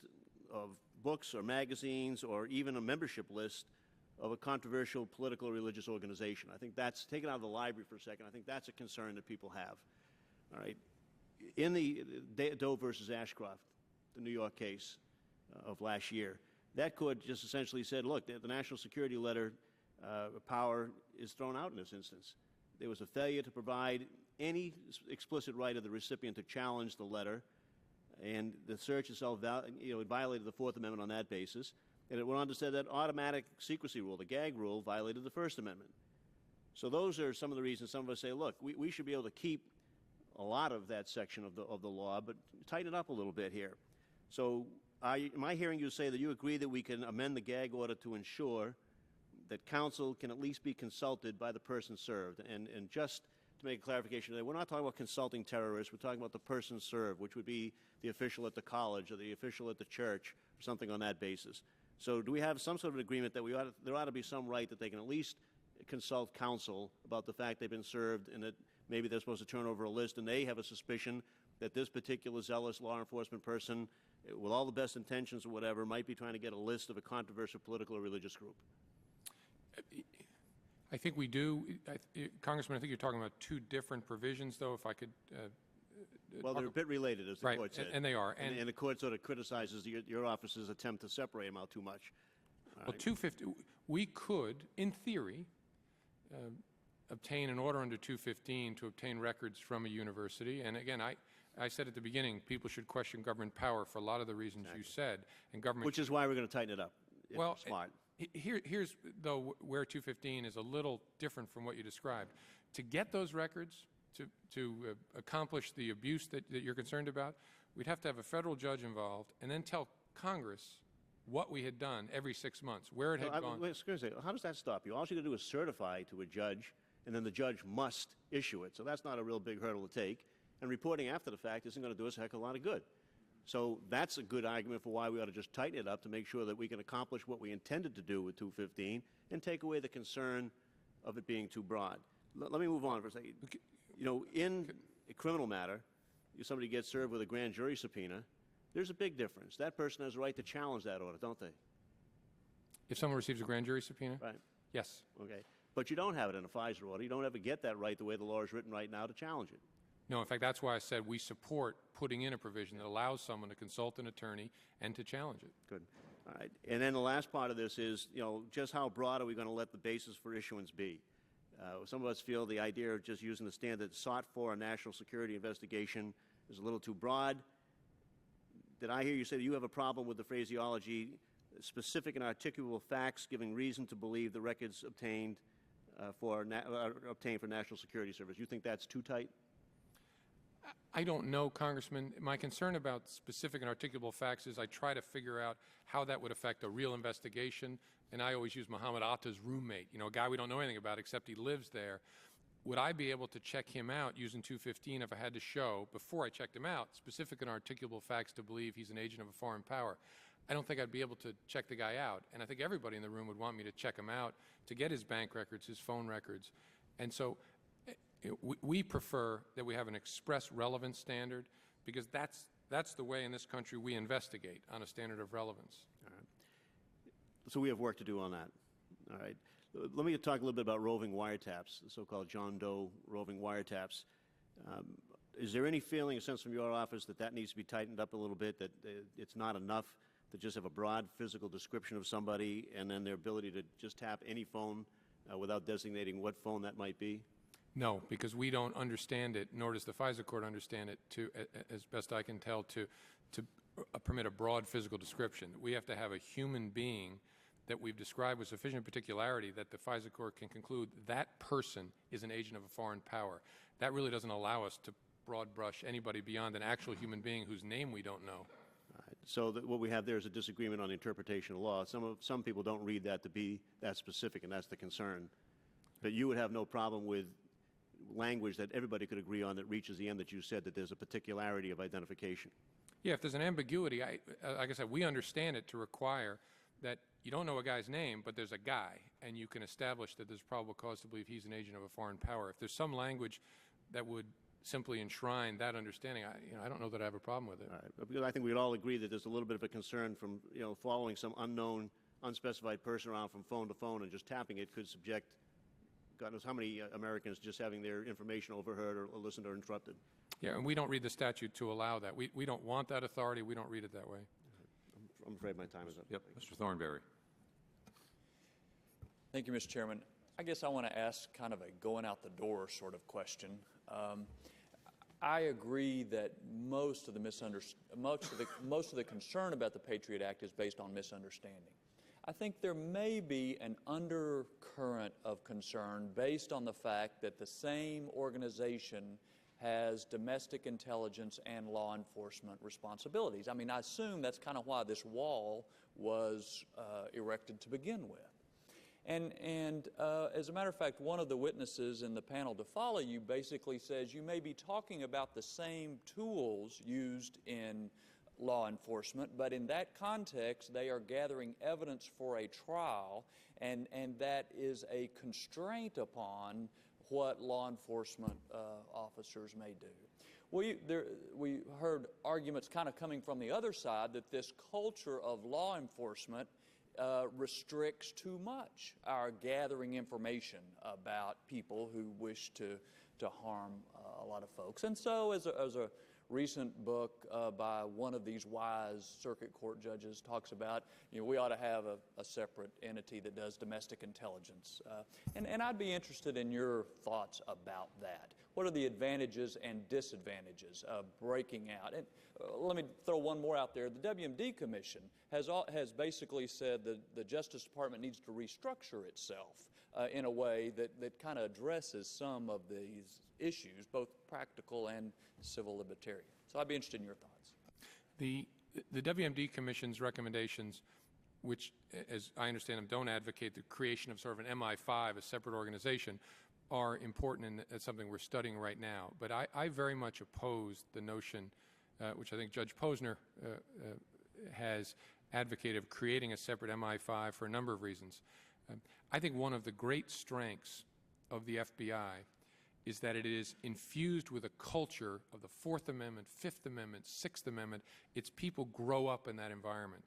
S12: of books or magazines or even a membership list of a controversial political or religious organization. I think that's, taken out of the library for a second, I think that's a concern that people have. All right. In the Doe versus Ashcroft, the New York case of last year, that court just essentially said, look, the national security letter power is thrown out in this instance. There was a failure to provide any explicit right of the recipient to challenge the letter, and the search itself it violated the Fourth Amendment on that basis. And it went on to say that automatic secrecy rule, the gag rule, violated the First Amendment. So those are some of the reasons some of us say, look, we should be able to keep a lot of that section of the law, but tighten it up a little bit here. So am I hearing you say that you agree that we can amend the gag order to ensure that counsel can at least be consulted by the person served? And just to make a clarification today, we're not talking about consulting terrorists. We're talking about the person served, which would be the official at the college or the official at the church or something on that basis. So do we have some sort of agreement that there ought to be some right that they can at least consult counsel about the fact they've been served and that maybe they're supposed to turn over a list and they have a suspicion that this particular zealous law enforcement person, with all the best intentions or whatever, might be trying to get a list of a controversial political or religious group?
S3: I think we do. Congressman, I think you're talking about two different provisions, though, if I could...
S12: well, they're a bit related, as the
S3: right,
S12: court said.
S3: and they are.
S12: And the court sort of criticizes your office's attempt to separate them out too much.
S3: Well, 250, we could, in theory, obtain an order under 215 to obtain records from a university. And again, I said at the beginning, people should question government power for a lot of the reasons you said. And government,
S12: which is why we're going to tighten it up.
S3: Well,
S12: smart.
S3: Here's, though, where 215 is a little different from what you described. To get those records, to accomplish the abuse that you're concerned about, we'd have to have a federal judge involved and then tell Congress what we had done every 6 months, where it had gone.
S12: How does that stop you? All you got to do is certify to a judge, and then the judge must issue it. So that's not a real big hurdle to take. And reporting after the fact isn't going to do us a heck of a lot of good. So that's a good argument for why we ought to just tighten it up to make sure that we can accomplish what we intended to do with 215 and take away the concern of it being too broad. Let me move on for a second. You know, in a criminal matter, if somebody gets served with a grand jury subpoena, there's a big difference. That person has a right to challenge that order, don't they?
S3: If someone receives a grand jury subpoena?
S12: Right.
S3: Yes.
S12: Okay. But you don't have it in a FISA order. You don't ever get that right the way the law is written right now to challenge it.
S3: No, in fact, that's why I said we support putting in a provision that allows someone to consult an attorney and to challenge it.
S12: Good. All right. And then the last part of this is, you know, just how broad are we going to let the basis for issuance be? Some of us feel the idea of just using the standard sought for a national security investigation is a little too broad. Did I hear you say that you have a problem with the phraseology, specific and articulable facts giving reason to believe the records obtained for national security service? You think that's too tight?
S3: I don't know, Congressman. My concern about specific and articulable facts is I try to figure out how that would affect a real investigation, and I always use Muhammad Atta's roommate, you know, a guy we don't know anything about except he lives there. Would I be able to check him out using 215 if I had to show, before I checked him out, specific and articulable facts to believe he's an agent of a foreign power? I don't think I'd be able to check the guy out, and I think everybody in the room would want me to check him out to get his bank records, his phone records. And so we prefer that we have an express relevance standard because that's the way in this country we investigate, on a standard of relevance.
S12: All right. So we have work to do on that. All right. Let me talk a little bit about roving wiretaps, the so-called John Doe roving wiretaps. Is there any feeling, a sense from your office, that that needs to be tightened up a little bit, that it's not enough to just have a broad physical description of somebody and then their ability to just tap any phone without designating what phone that might be?
S3: No, because we don't understand it, nor does the FISA court understand it, as best I can tell, to permit a broad physical description. We have to have a human being that we've described with sufficient particularity that the FISA court can conclude that person is an agent of a foreign power. That really doesn't allow us to broad brush anybody beyond an actual human being whose name we don't know.
S12: So what we have there is a disagreement on the interpretation of law. Some people don't read that to be that specific, and that's the concern. But you would have no problem with language that everybody could agree on that reaches the end that you said, that there's a particularity of identification.
S3: Yeah, if there's an ambiguity, like I said, we understand it to require that you don't know a guy's name, but there's a guy, and you can establish that there's probable cause to believe he's an agent of a foreign power. If there's some language that would simply enshrine that understanding, I don't know that I have a problem with it.
S12: All right. Because I think we'd all agree that there's a little bit of a concern from following some unknown, unspecified person around from phone to phone and just tapping it could subject God knows how many Americans just having their information overheard or listened or interrupted.
S3: Yeah, and we don't read the statute to allow that. We don't want that authority. We don't read it that way.
S12: I'm afraid my time is up.
S1: Yep, Mr. Thornberry.
S13: Thank you, Mr. Chairman. I guess I want to ask kind of a going out the door sort of question. I agree that most of the concern about the Patriot Act is based on misunderstanding. I think there may be an undercurrent of concern based on the fact that the same organization has domestic intelligence and law enforcement responsibilities. I mean, I assume that's kind of why this wall was erected to begin with. And as a matter of fact, one of the witnesses in the panel to follow you basically says you may be talking about the same tools used in law enforcement, but in that context, they are gathering evidence for a trial, and that is a constraint upon what law enforcement officers may do. We heard arguments kind of coming from the other side that this culture of law enforcement restricts too much our gathering information about people who wish to harm a lot of folks. And so as a recent book by one of these wise circuit court judges talks about, we ought to have a separate entity that does domestic intelligence. And I'd be interested in your thoughts about that. What are the advantages and disadvantages of breaking out? And let me throw one more out there. The WMD Commission has basically said that the Justice Department needs to restructure itself in a way that kind of addresses some of these issues, both practical and civil libertarian. So I'd be interested in your thoughts.
S3: The WMD Commission's recommendations, which, as I understand them, don't advocate the creation of sort of an MI5, a separate organization, are important, and it's something we're studying right now. But I very much oppose the notion, which I think Judge Posner has advocated, of creating a separate MI5 for a number of reasons. I think one of the great strengths of the FBI is that it is infused with a culture of the Fourth Amendment, Fifth Amendment, Sixth Amendment. Its people grow up in that environment.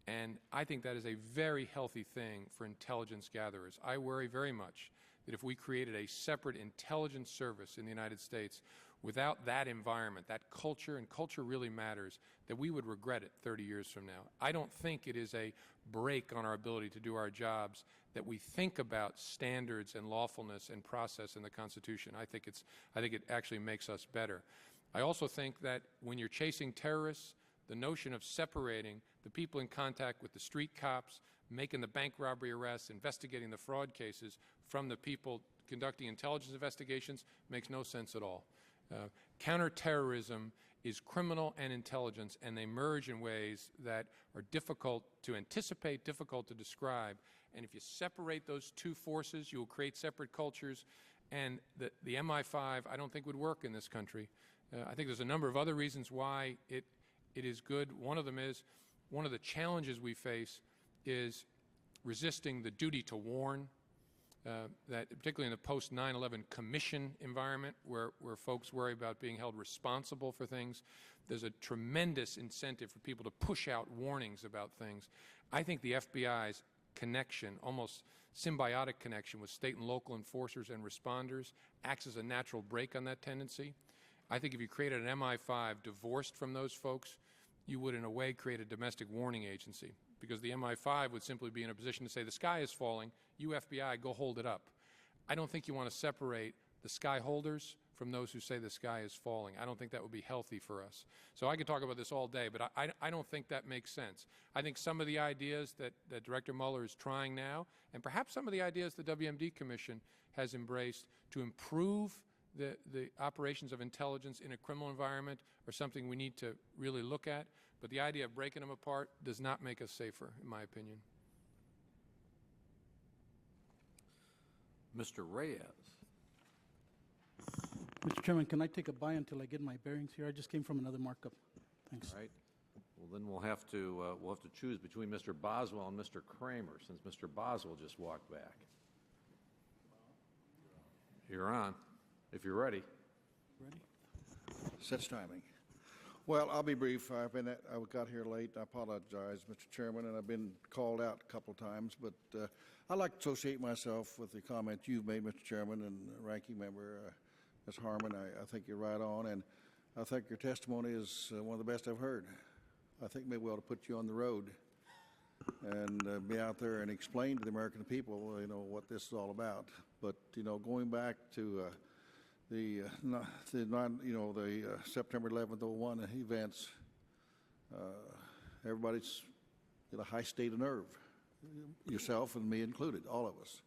S3: And I think that is a very healthy thing for intelligence gatherers. I worry very much that if we created a separate intelligence service in the United States without that environment, that culture, and culture really matters, that we would regret it 30 years from now. I don't think it is a break on our ability to do our jobs that we think about standards and lawfulness and process in the Constitution. I think it actually makes us better. I also think that when you're chasing terrorists, the notion of separating the people in contact with the street cops, making the bank robbery arrests, investigating the fraud cases from the people conducting intelligence investigations makes no sense at all. Counterterrorism is criminal and intelligence, and they merge in ways that are difficult to anticipate, difficult to describe. And if you separate those two forces, you will create separate cultures. And the MI5, I don't think, would work in this country. I think there's a number of other reasons why it is good. One of them is, one of the challenges we face is resisting the duty to warn. That particularly in the post 9/11 commission environment where folks worry about being held responsible for things, there's a tremendous incentive for people to push out warnings about things. I think the FBI's connection, almost symbiotic connection with state and local enforcers and responders, acts as a natural break on that tendency. I think if you created an MI5 divorced from those folks, you would in a way create a domestic warning agency, because the MI5 would simply be in a position to say, the sky is falling, you FBI, go hold it up. I don't think you want to separate the sky holders from those who say the sky is falling. I don't think that would be healthy for us. So I could talk about this all day, but I don't think that makes sense. I think some of the ideas that Director Mueller is trying now, and perhaps some of the ideas the WMD Commission has embraced to improve the operations of intelligence in a criminal environment, are something we need to really look at. But the idea of breaking them apart does not make us safer, in my opinion.
S1: Mr. Reyes.
S14: Mr. Chairman, can I take a bye until I get my bearings here? I just came from another markup. Thanks.
S1: All right. Well, then we'll have to choose between Mr. Boswell and Mr. Kramer, since Mr. Boswell just walked back. You're on, if you're ready.
S14: Ready?
S15: Such timing. Well, I'll be brief. I got here late. I apologize, Mr. Chairman, and I've been called out a couple of times. But I'd like to associate myself with the comment you've made, Mr. Chairman, and Ranking Member Ms. Harmon. I think you're right on, and I think your testimony is one of the best I've heard. I think maybe we ought to put you on the road and be out there and explain to the American people, what this is all about. But going back to the September 11th, 01 events, everybody's in a high state of nerve, yourself and me included, all of us.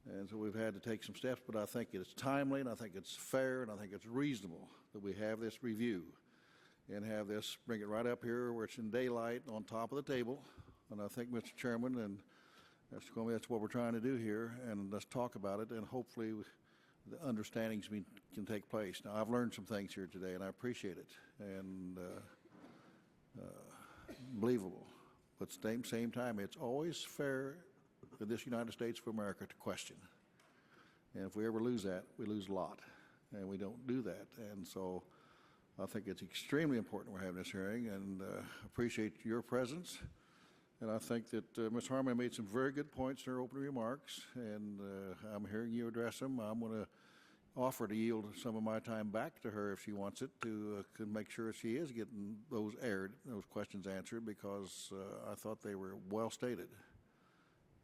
S15: And so we've had to take some steps, but I think it's timely, and I think it's fair, and I think it's reasonable that we have this review and have this, bring it right up here where it's in daylight on top of the table. And I think, Mr. Chairman, and Mr. Comey, that's what we're trying to do here, and let's talk about it, and hopefully the understandings can take place. Now, I've learned some things here today, and I appreciate it, and believable. But at the same time, it's always fair for this United States of America to question. And if we ever lose that, we lose a lot, and we don't do that. And so I think it's extremely important we're having this hearing, and appreciate your presence. And I think that Ms. Harmon made some very good points in her opening remarks, and I'm hearing you address them. I'm going to offer to yield some of my time back to her if she wants it, to make sure she is getting those questions answered, because I thought they were well stated.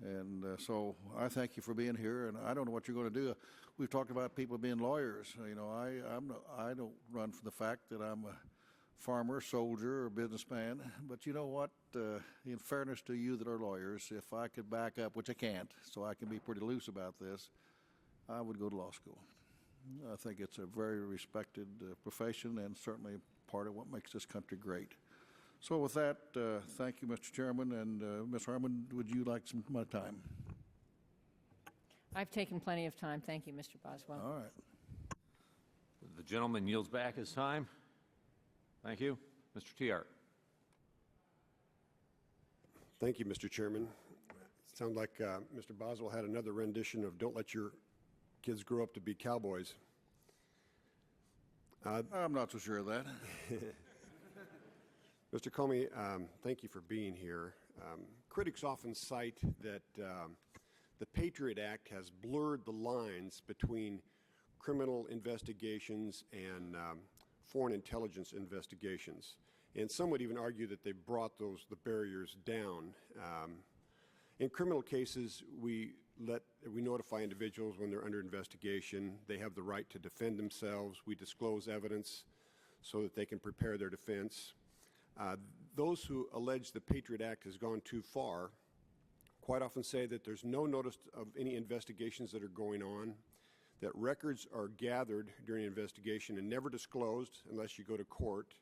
S15: And so I thank you for being here, and I don't know what you're going to do. We've talked about people being lawyers. I don't run from the fact that I'm a farmer, soldier, or businessman. But you know what? In fairness to you that are lawyers, if I could back up, which I can't, so I can be pretty loose about this, I would go to law school. I think it's a very respected profession, and certainly part of what makes this country great. So with that, thank you, Mr. Chairman, and Ms. Harmon, would you like some of my time?
S2: I've taken plenty of time. Thank you, Mr. Boswell.
S15: All right.
S1: The gentleman yields back his time. Thank you. Mr. Tiart.
S16: Thank you, Mr. Chairman. It sounds like Mr. Boswell had another rendition of "Don't let your kids grow up to be cowboys."
S15: I'm not so sure of that.
S16: Mr. Comey, thank you for being here. Critics often cite that the Patriot Act has blurred the lines between criminal investigations and foreign intelligence investigations. And some would even argue that they've brought the barriers down. In criminal cases, we notify individuals when they're under investigation. They have the right to defend themselves. We disclose evidence so that they can prepare their defense. Those who allege the Patriot Act has gone too far quite often say that there's no notice of any investigations that are going on, that records are gathered during an investigation and never disclosed unless you go to court,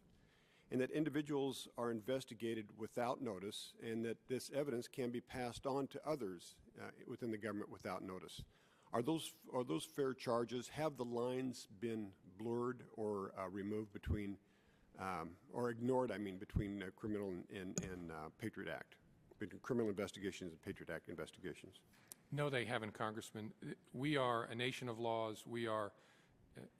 S16: and that individuals are investigated without notice, and that this evidence can be passed on to others within the government without notice. Are those fair charges? Have the lines been blurred or removed between, or ignored, between criminal and Patriot Act, between criminal investigations and Patriot Act investigations?
S3: No, they haven't, Congressman. We are a nation of laws. We are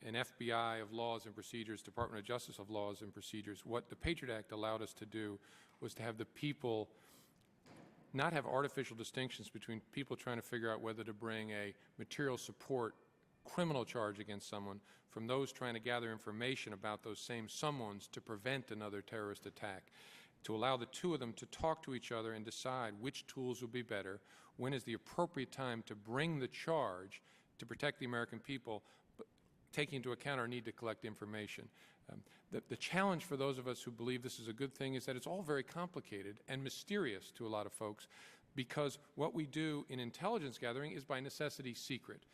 S3: an FBI of laws and procedures, Department of Justice of laws and procedures. What the Patriot Act allowed us to do was to have the people not have artificial distinctions between people trying to figure out whether to bring a material support criminal charge against someone from those trying to gather information about those same someones to prevent another terrorist attack, to allow the two of them to talk to each other and decide which tools would be better, when is the appropriate time to bring the charge to protect the American people. But taking into account our need to collect information. The challenge for those of us who believe this is a good thing is that it's all very complicated and mysterious to a lot of folks, because what we do in intelligence gathering is by necessity secret.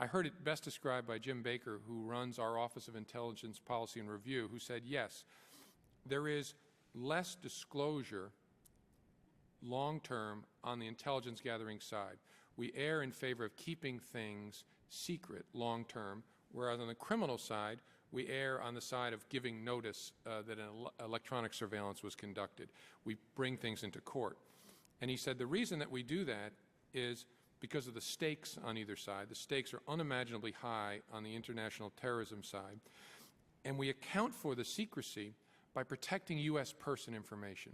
S3: I heard it best described by Jim Baker, who runs our Office of Intelligence Policy and Review, who said, yes, there is less disclosure long-term on the intelligence gathering side. We err in favor of keeping things secret long-term, whereas on the criminal side, we err on the side of giving notice that an electronic surveillance was conducted. We bring things into court. And he said the reason that we do that is because of the stakes on either side. The stakes are unimaginably high on the international terrorism side. And we account for the secrecy by protecting U.S. person information,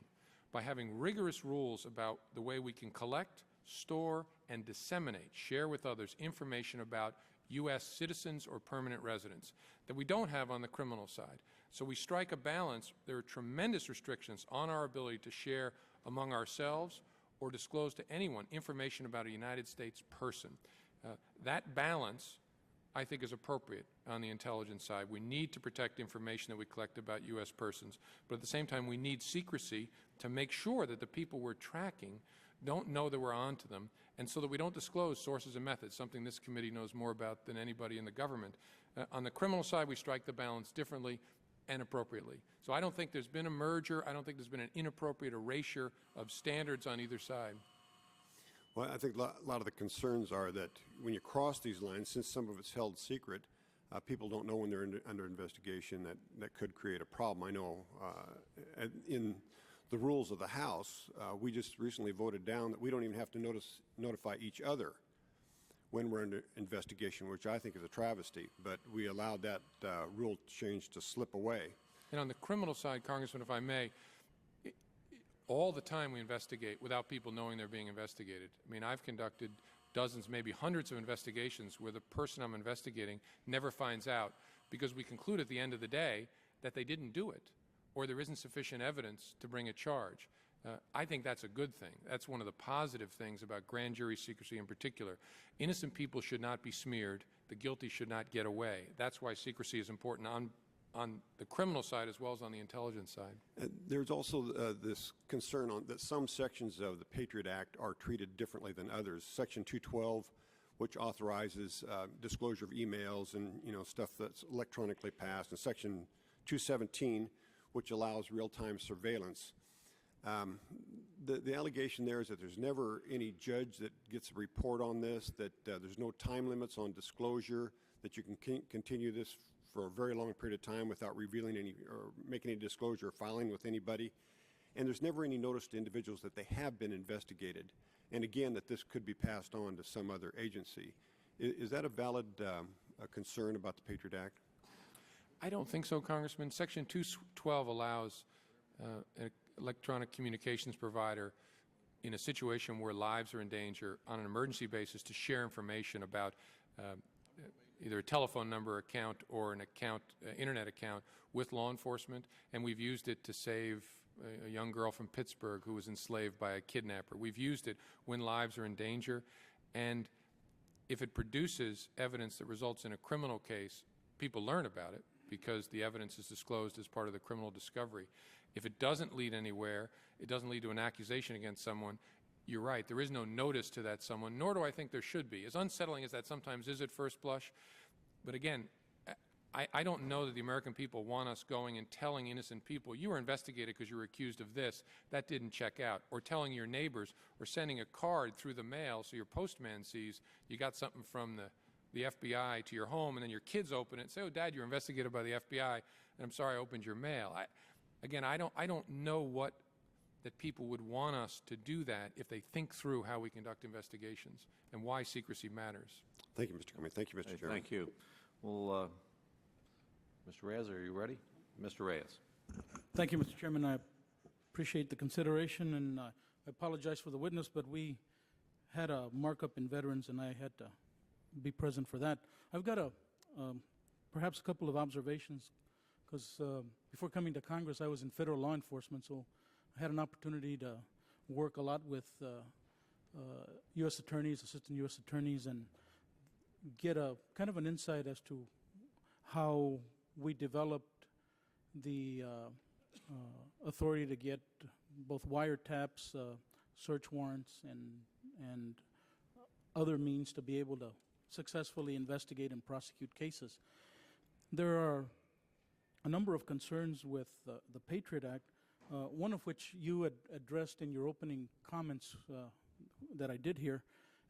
S3: by having rigorous rules about the way we can collect, store, and disseminate, share with others information about U.S. citizens or permanent residents that we don't have on the criminal side. So we strike a balance. There are tremendous restrictions on our ability to share among ourselves or disclose to anyone information about a United States person. That balance, I think, is appropriate on the intelligence side. We need to protect information that we collect about U.S. persons, but at the same time we need secrecy to make sure that the people we're tracking don't know that we're on to them, and so that we don't disclose sources and methods, something this committee knows more about than anybody in the government. On the criminal side, we strike the balance differently and appropriately. So I don't think there's been a merger. I don't think there's been an inappropriate erasure of standards on either side.
S16: Well, I think a lot of the concerns are that when you cross these lines, since some of it's held secret, people don't know when they're under investigation. That could create a problem. I know in the rules of the House, we just recently voted down that we don't even have to notify each other when we're under investigation, which I think is a travesty. But we allowed that rule change to slip away.
S3: And on the criminal side, Congressman, if I may, all the time we investigate without people knowing they're being investigated. I mean, I've conducted dozens, maybe hundreds of investigations where the person I'm investigating never finds out because we conclude at the end of the day that they didn't do it or there isn't sufficient evidence to bring a charge. I think that's a good thing. That's one of the positive things about grand jury secrecy in particular. Innocent people should not be smeared. The guilty should not get away. That's why secrecy is important on the criminal side as well as on the intelligence side.
S16: There's also this concern that some sections of the Patriot Act are treated differently than others. Section 212, which authorizes disclosure of emails and stuff that's electronically passed, and Section 217, which allows real-time surveillance. The allegation there is that there's never any judge that gets a report on this, that there's no time limits on disclosure, that you can continue this for a very long period of time without revealing any or making any disclosure or filing with anybody. And there's never any notice to individuals that they have been investigated. And again, that this could be passed on to some other agency. Is that a valid concern about the Patriot Act?
S3: I don't think so, Congressman. Section 212 allows an electronic communications provider in a situation where lives are in danger on an emergency basis to share information about either a telephone number account or an account, internet account, with law enforcement, and we've used it to save a young girl from Pittsburgh who was enslaved by a kidnapper. We've used it when lives are in danger, and if it produces evidence that results in a criminal case, people learn about it because the evidence is disclosed as part of the criminal discovery. If it doesn't lead anywhere, it doesn't lead to an accusation against someone, you're right, there is no notice to that someone, nor do I think there should be. As unsettling as that sometimes is at first blush, but again, I don't know that the American people want us going and telling innocent people, you were investigated because you were accused of this, that didn't check out, or telling your neighbors, or sending a card through the mail so your postman sees you got something from the FBI to your home, and then your kids open it and say, oh, Dad, you're investigated by the FBI, and I'm sorry I opened your mail. I don't know what that people would want us to do that if they think through how we conduct investigations and why secrecy matters.
S16: Thank you, Mr. Comey. Thank you, Mr. Chairman.
S1: Thank you. Well, Mr. Reyes, are you ready? Mr. Reyes.
S14: Thank you, Mr. Chairman. I appreciate the consideration, and I apologize for the witness, but we had a markup in veterans, and I had to be present for that. I've got perhaps a couple of observations, because before coming to Congress, I was in federal law enforcement, so I had an opportunity to work a lot with U.S. attorneys, assistant U.S. attorneys, and get a kind of an insight as to how we developed the authority to get both wiretaps, search warrants, and other means to be able to successfully investigate and prosecute cases. There are a number of concerns with the Patriot Act, one of which you had addressed in your opening comments that I did hear,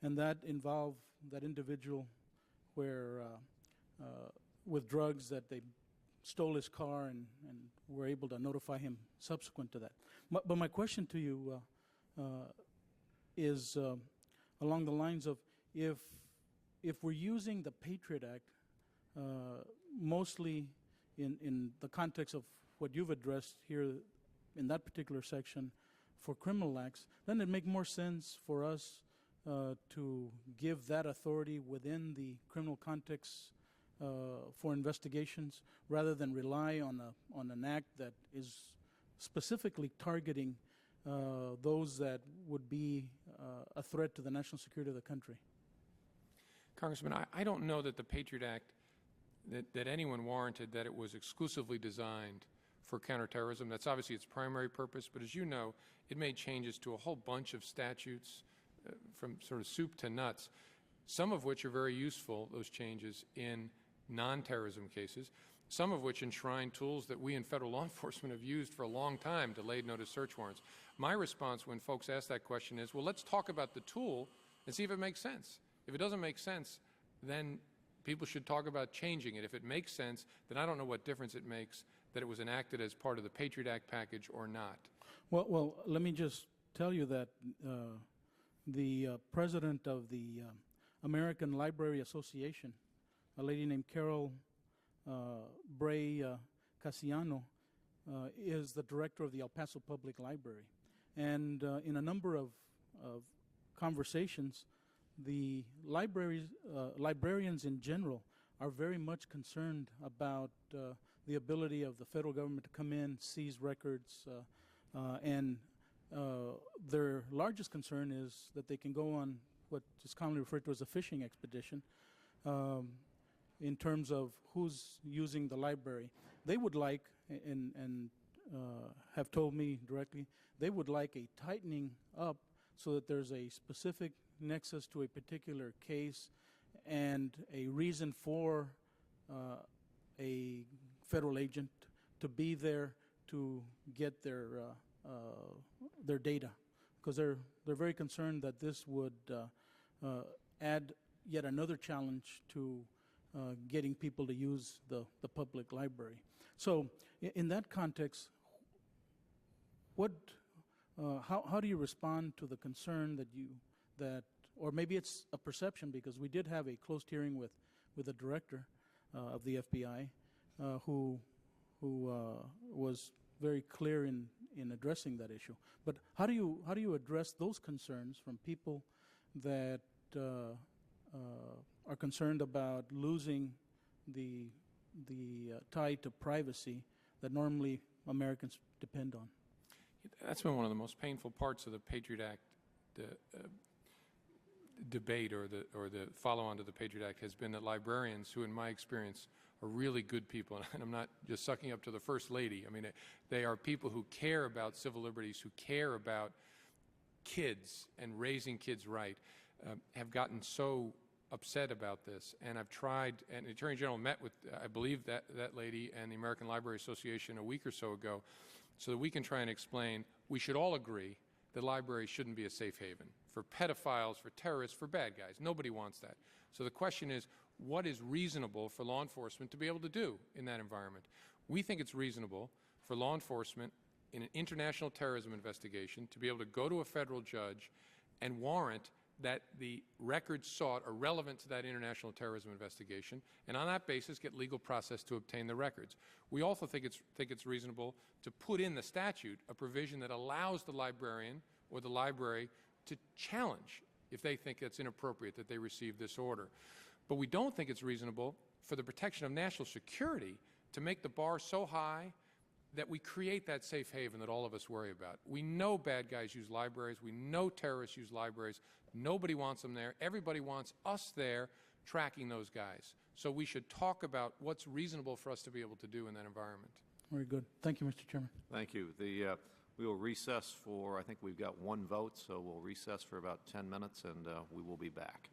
S14: and that involved that individual where with drugs that they stole his car and were able to notify him subsequent to that. But my question to you is along the lines of if we're using the Patriot Act mostly in the context of what you've addressed here in that particular section for criminal acts, doesn't it make more sense for us to give that authority within the criminal context for investigations rather than rely on an act that is specifically targeting those that would be a threat to the national security of the country?
S3: Congressman, I don't know that the Patriot Act, that anyone warranted that it was exclusively designed for counterterrorism. That's obviously its primary purpose, but as you know, it made changes to a whole bunch of statutes from sort of soup to nuts, some of which are very useful, those changes, in non-terrorism cases, some of which enshrine tools that we in federal law enforcement have used for a long time, delayed notice search warrants. My response when folks ask that question is, well, let's talk about the tool and see if it makes sense. If it doesn't make sense, then people should talk about changing it. If it makes sense, then I don't know what difference it makes that it was enacted as part of the Patriot Act package or not.
S14: Well, let me just tell you that the president of the American Library Association, a lady named Carol Bray Casiano, is the director of the El Paso Public Library. And in a number of conversations, the librarians in general are very much concerned about the ability of the federal government to come in, seize records, and their largest concern is that they can go on what is commonly referred to as a fishing expedition in terms of who's using the library. They would like, and have told me directly, they would like a tightening up so that there's a specific nexus to a particular case and a reason for a federal agent to be there to get their data, because they're very concerned that this would add yet another challenge to getting people to use the public library. So in that context, how do you respond to the concern that or maybe it's a perception, because we did have a closed hearing with the director of the FBI who was very clear in addressing that issue. But how do you address those concerns from people that are concerned about losing the tie to privacy that normally Americans depend on?
S3: That's been one of the most painful parts of the Patriot Act debate, or the follow-on to the Patriot Act, has been that librarians, who in my experience are really good people, and I'm not just sucking up to the First Lady, I mean, they are people who care about civil liberties, who care about kids and raising kids right, have gotten so upset about this. And I've tried, and the Attorney General met with, I believe, that lady and the American Library Association a week or so ago, so that we can try and explain, we should all agree that libraries shouldn't be a safe haven for pedophiles, for terrorists, for bad guys. Nobody wants that. So the question is, what is reasonable for law enforcement to be able to do in that environment? We think it's reasonable for law enforcement in an international terrorism investigation to be able to go to a federal judge and warrant that the records sought are relevant to that international terrorism investigation, and on that basis get legal process to obtain the records. We also think it's reasonable to put in the statute a provision that allows the librarian or the library to challenge if they think it's inappropriate that they receive this order. But we don't think it's reasonable for the protection of national security to make the bar so high that we create that safe haven that all of us worry about. We know bad guys use libraries. We know terrorists use libraries. Nobody wants them there. Everybody wants us there tracking those guys. So we should talk about what's reasonable for us to be able to do in that environment.
S14: Very good. Thank you, Mr. Chairman.
S1: Thank you. We will recess for, I think we've got one vote, so we'll recess for about 10 minutes, and we will be back.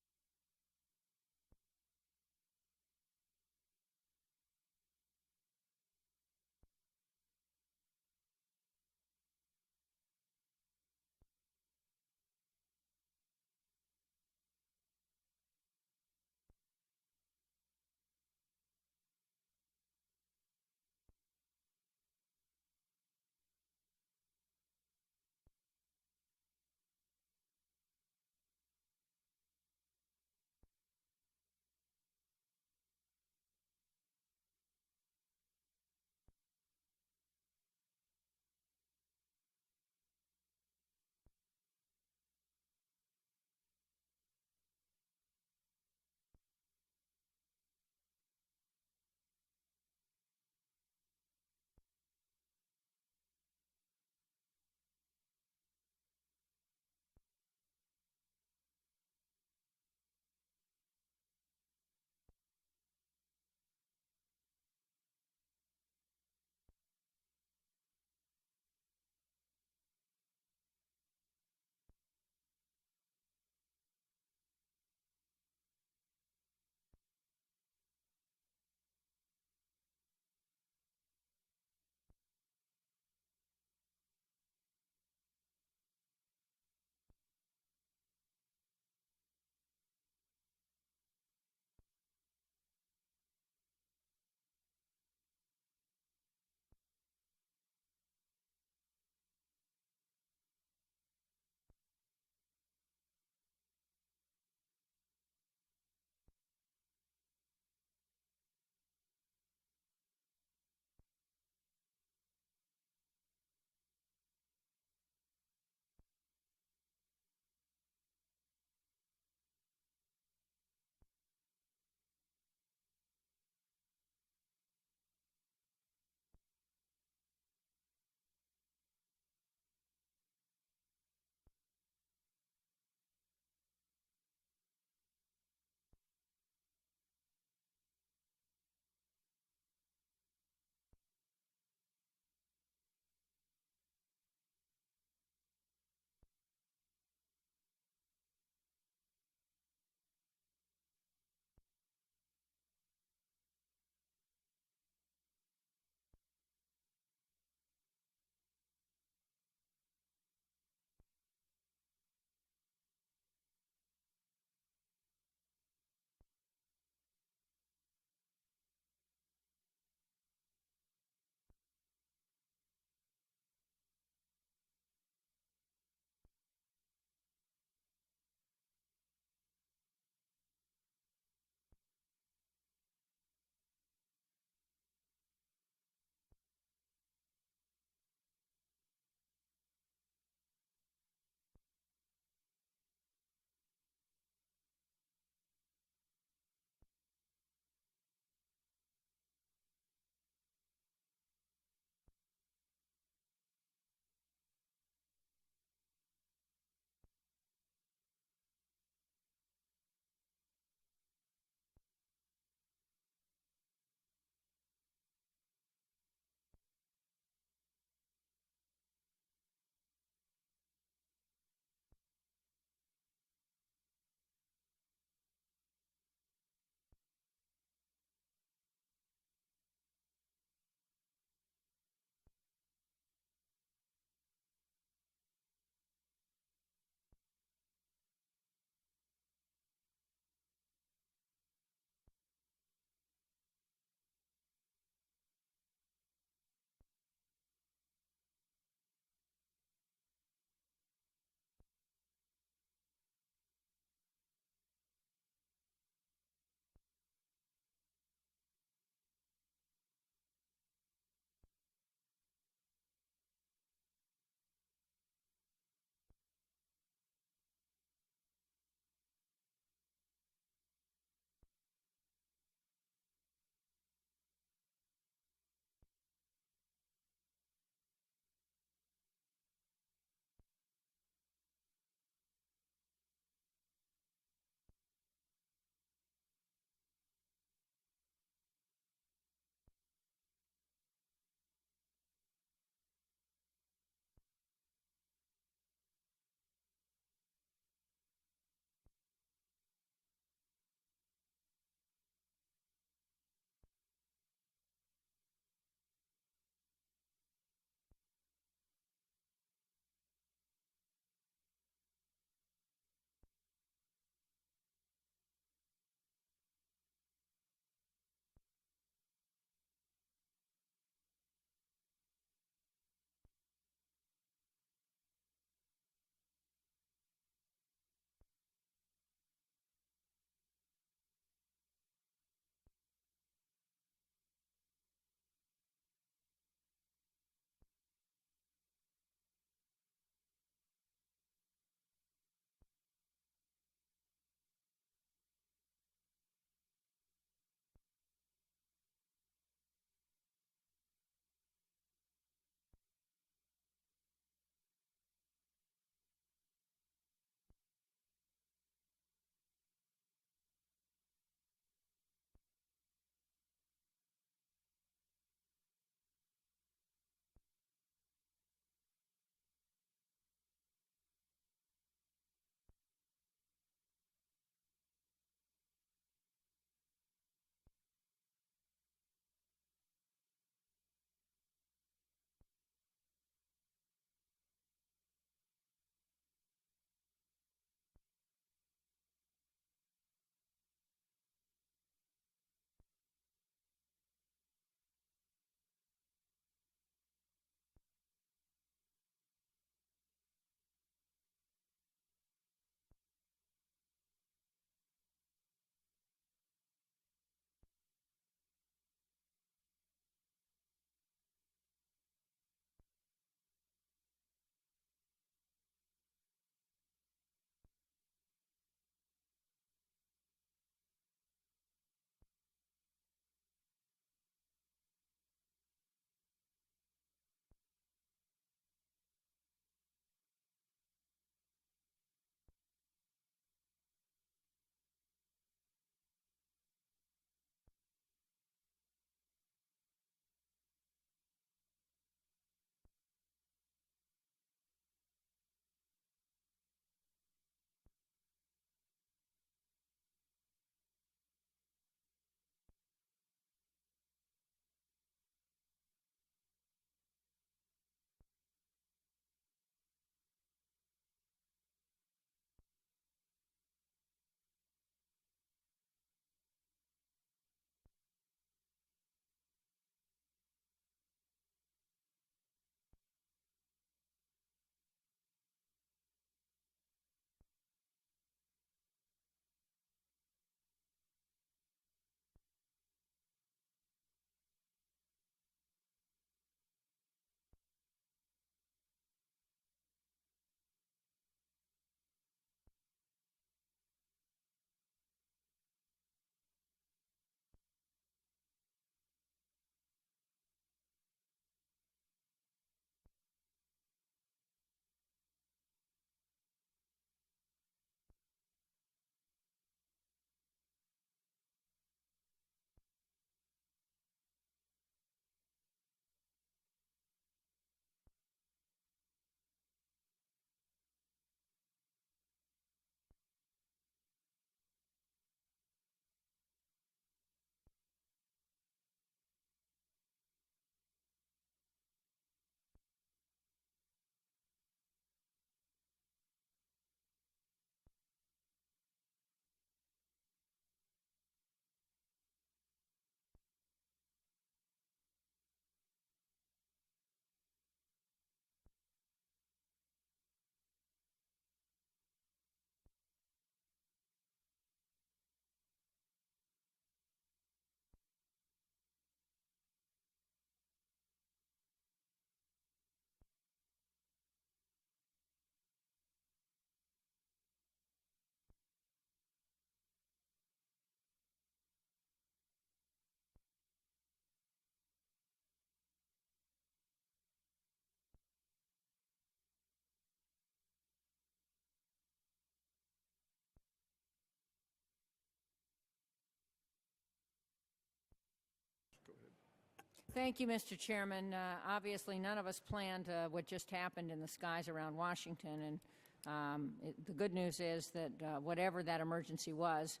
S2: Thank you, Mr. Chairman. Obviously, none of us planned what just happened in the skies around Washington, and the good news is that whatever that emergency was,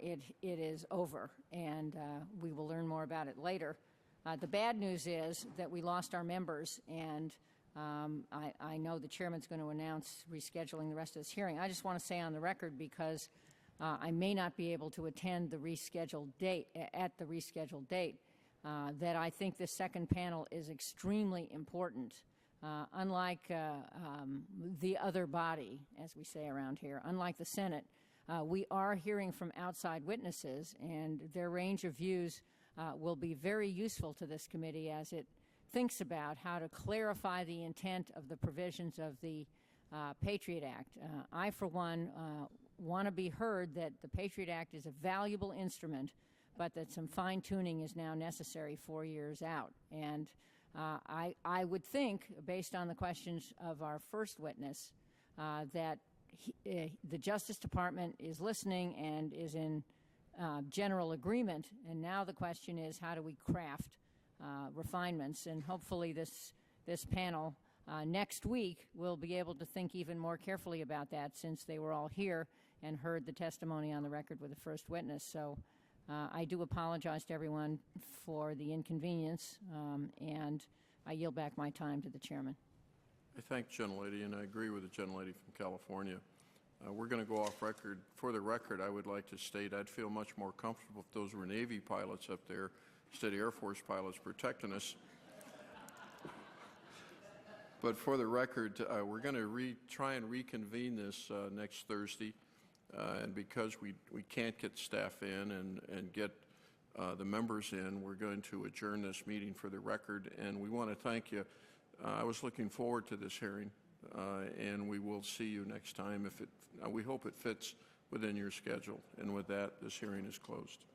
S2: it is over, and we will learn more about it later. The bad news is that we lost our members, and I know the chairman's going to announce rescheduling the rest of this hearing. I just want to say on the record, because I may not be able to attend the rescheduled date at the rescheduled date, that I think this second panel is extremely important. Unlike the other body, as we say around here, unlike the Senate, we are hearing from outside witnesses, and their range of views will be very useful to this committee as it thinks about how to clarify the intent of the provisions of the Patriot Act. I, for one, want to be heard that the Patriot Act is a valuable instrument, but that some fine-tuning is now necessary 4 years out. And I would think, based on the questions of our first witness, that the Justice Department is listening and is in general agreement. And now the question is, how do we craft refinements? And hopefully this panel next week will be able to think even more carefully about that, since they were all here and heard the testimony on the record with the first witness. So I do apologize to everyone for the inconvenience, and I yield back my time to the chairman.
S17: I thank the gentlelady, and I agree with the gentlelady from California. We're going to go off record. For the record, I would like to state I'd feel much more comfortable if those were Navy pilots up there instead of Air Force pilots protecting us. But for the record, we're going to try and reconvene this next Thursday. And because we can't get staff in and get the members in, we're going to adjourn this meeting for the record. And we want to thank you. I was looking forward to this hearing, and we will see you next time. We hope it fits within your schedule. And with that, this hearing is closed.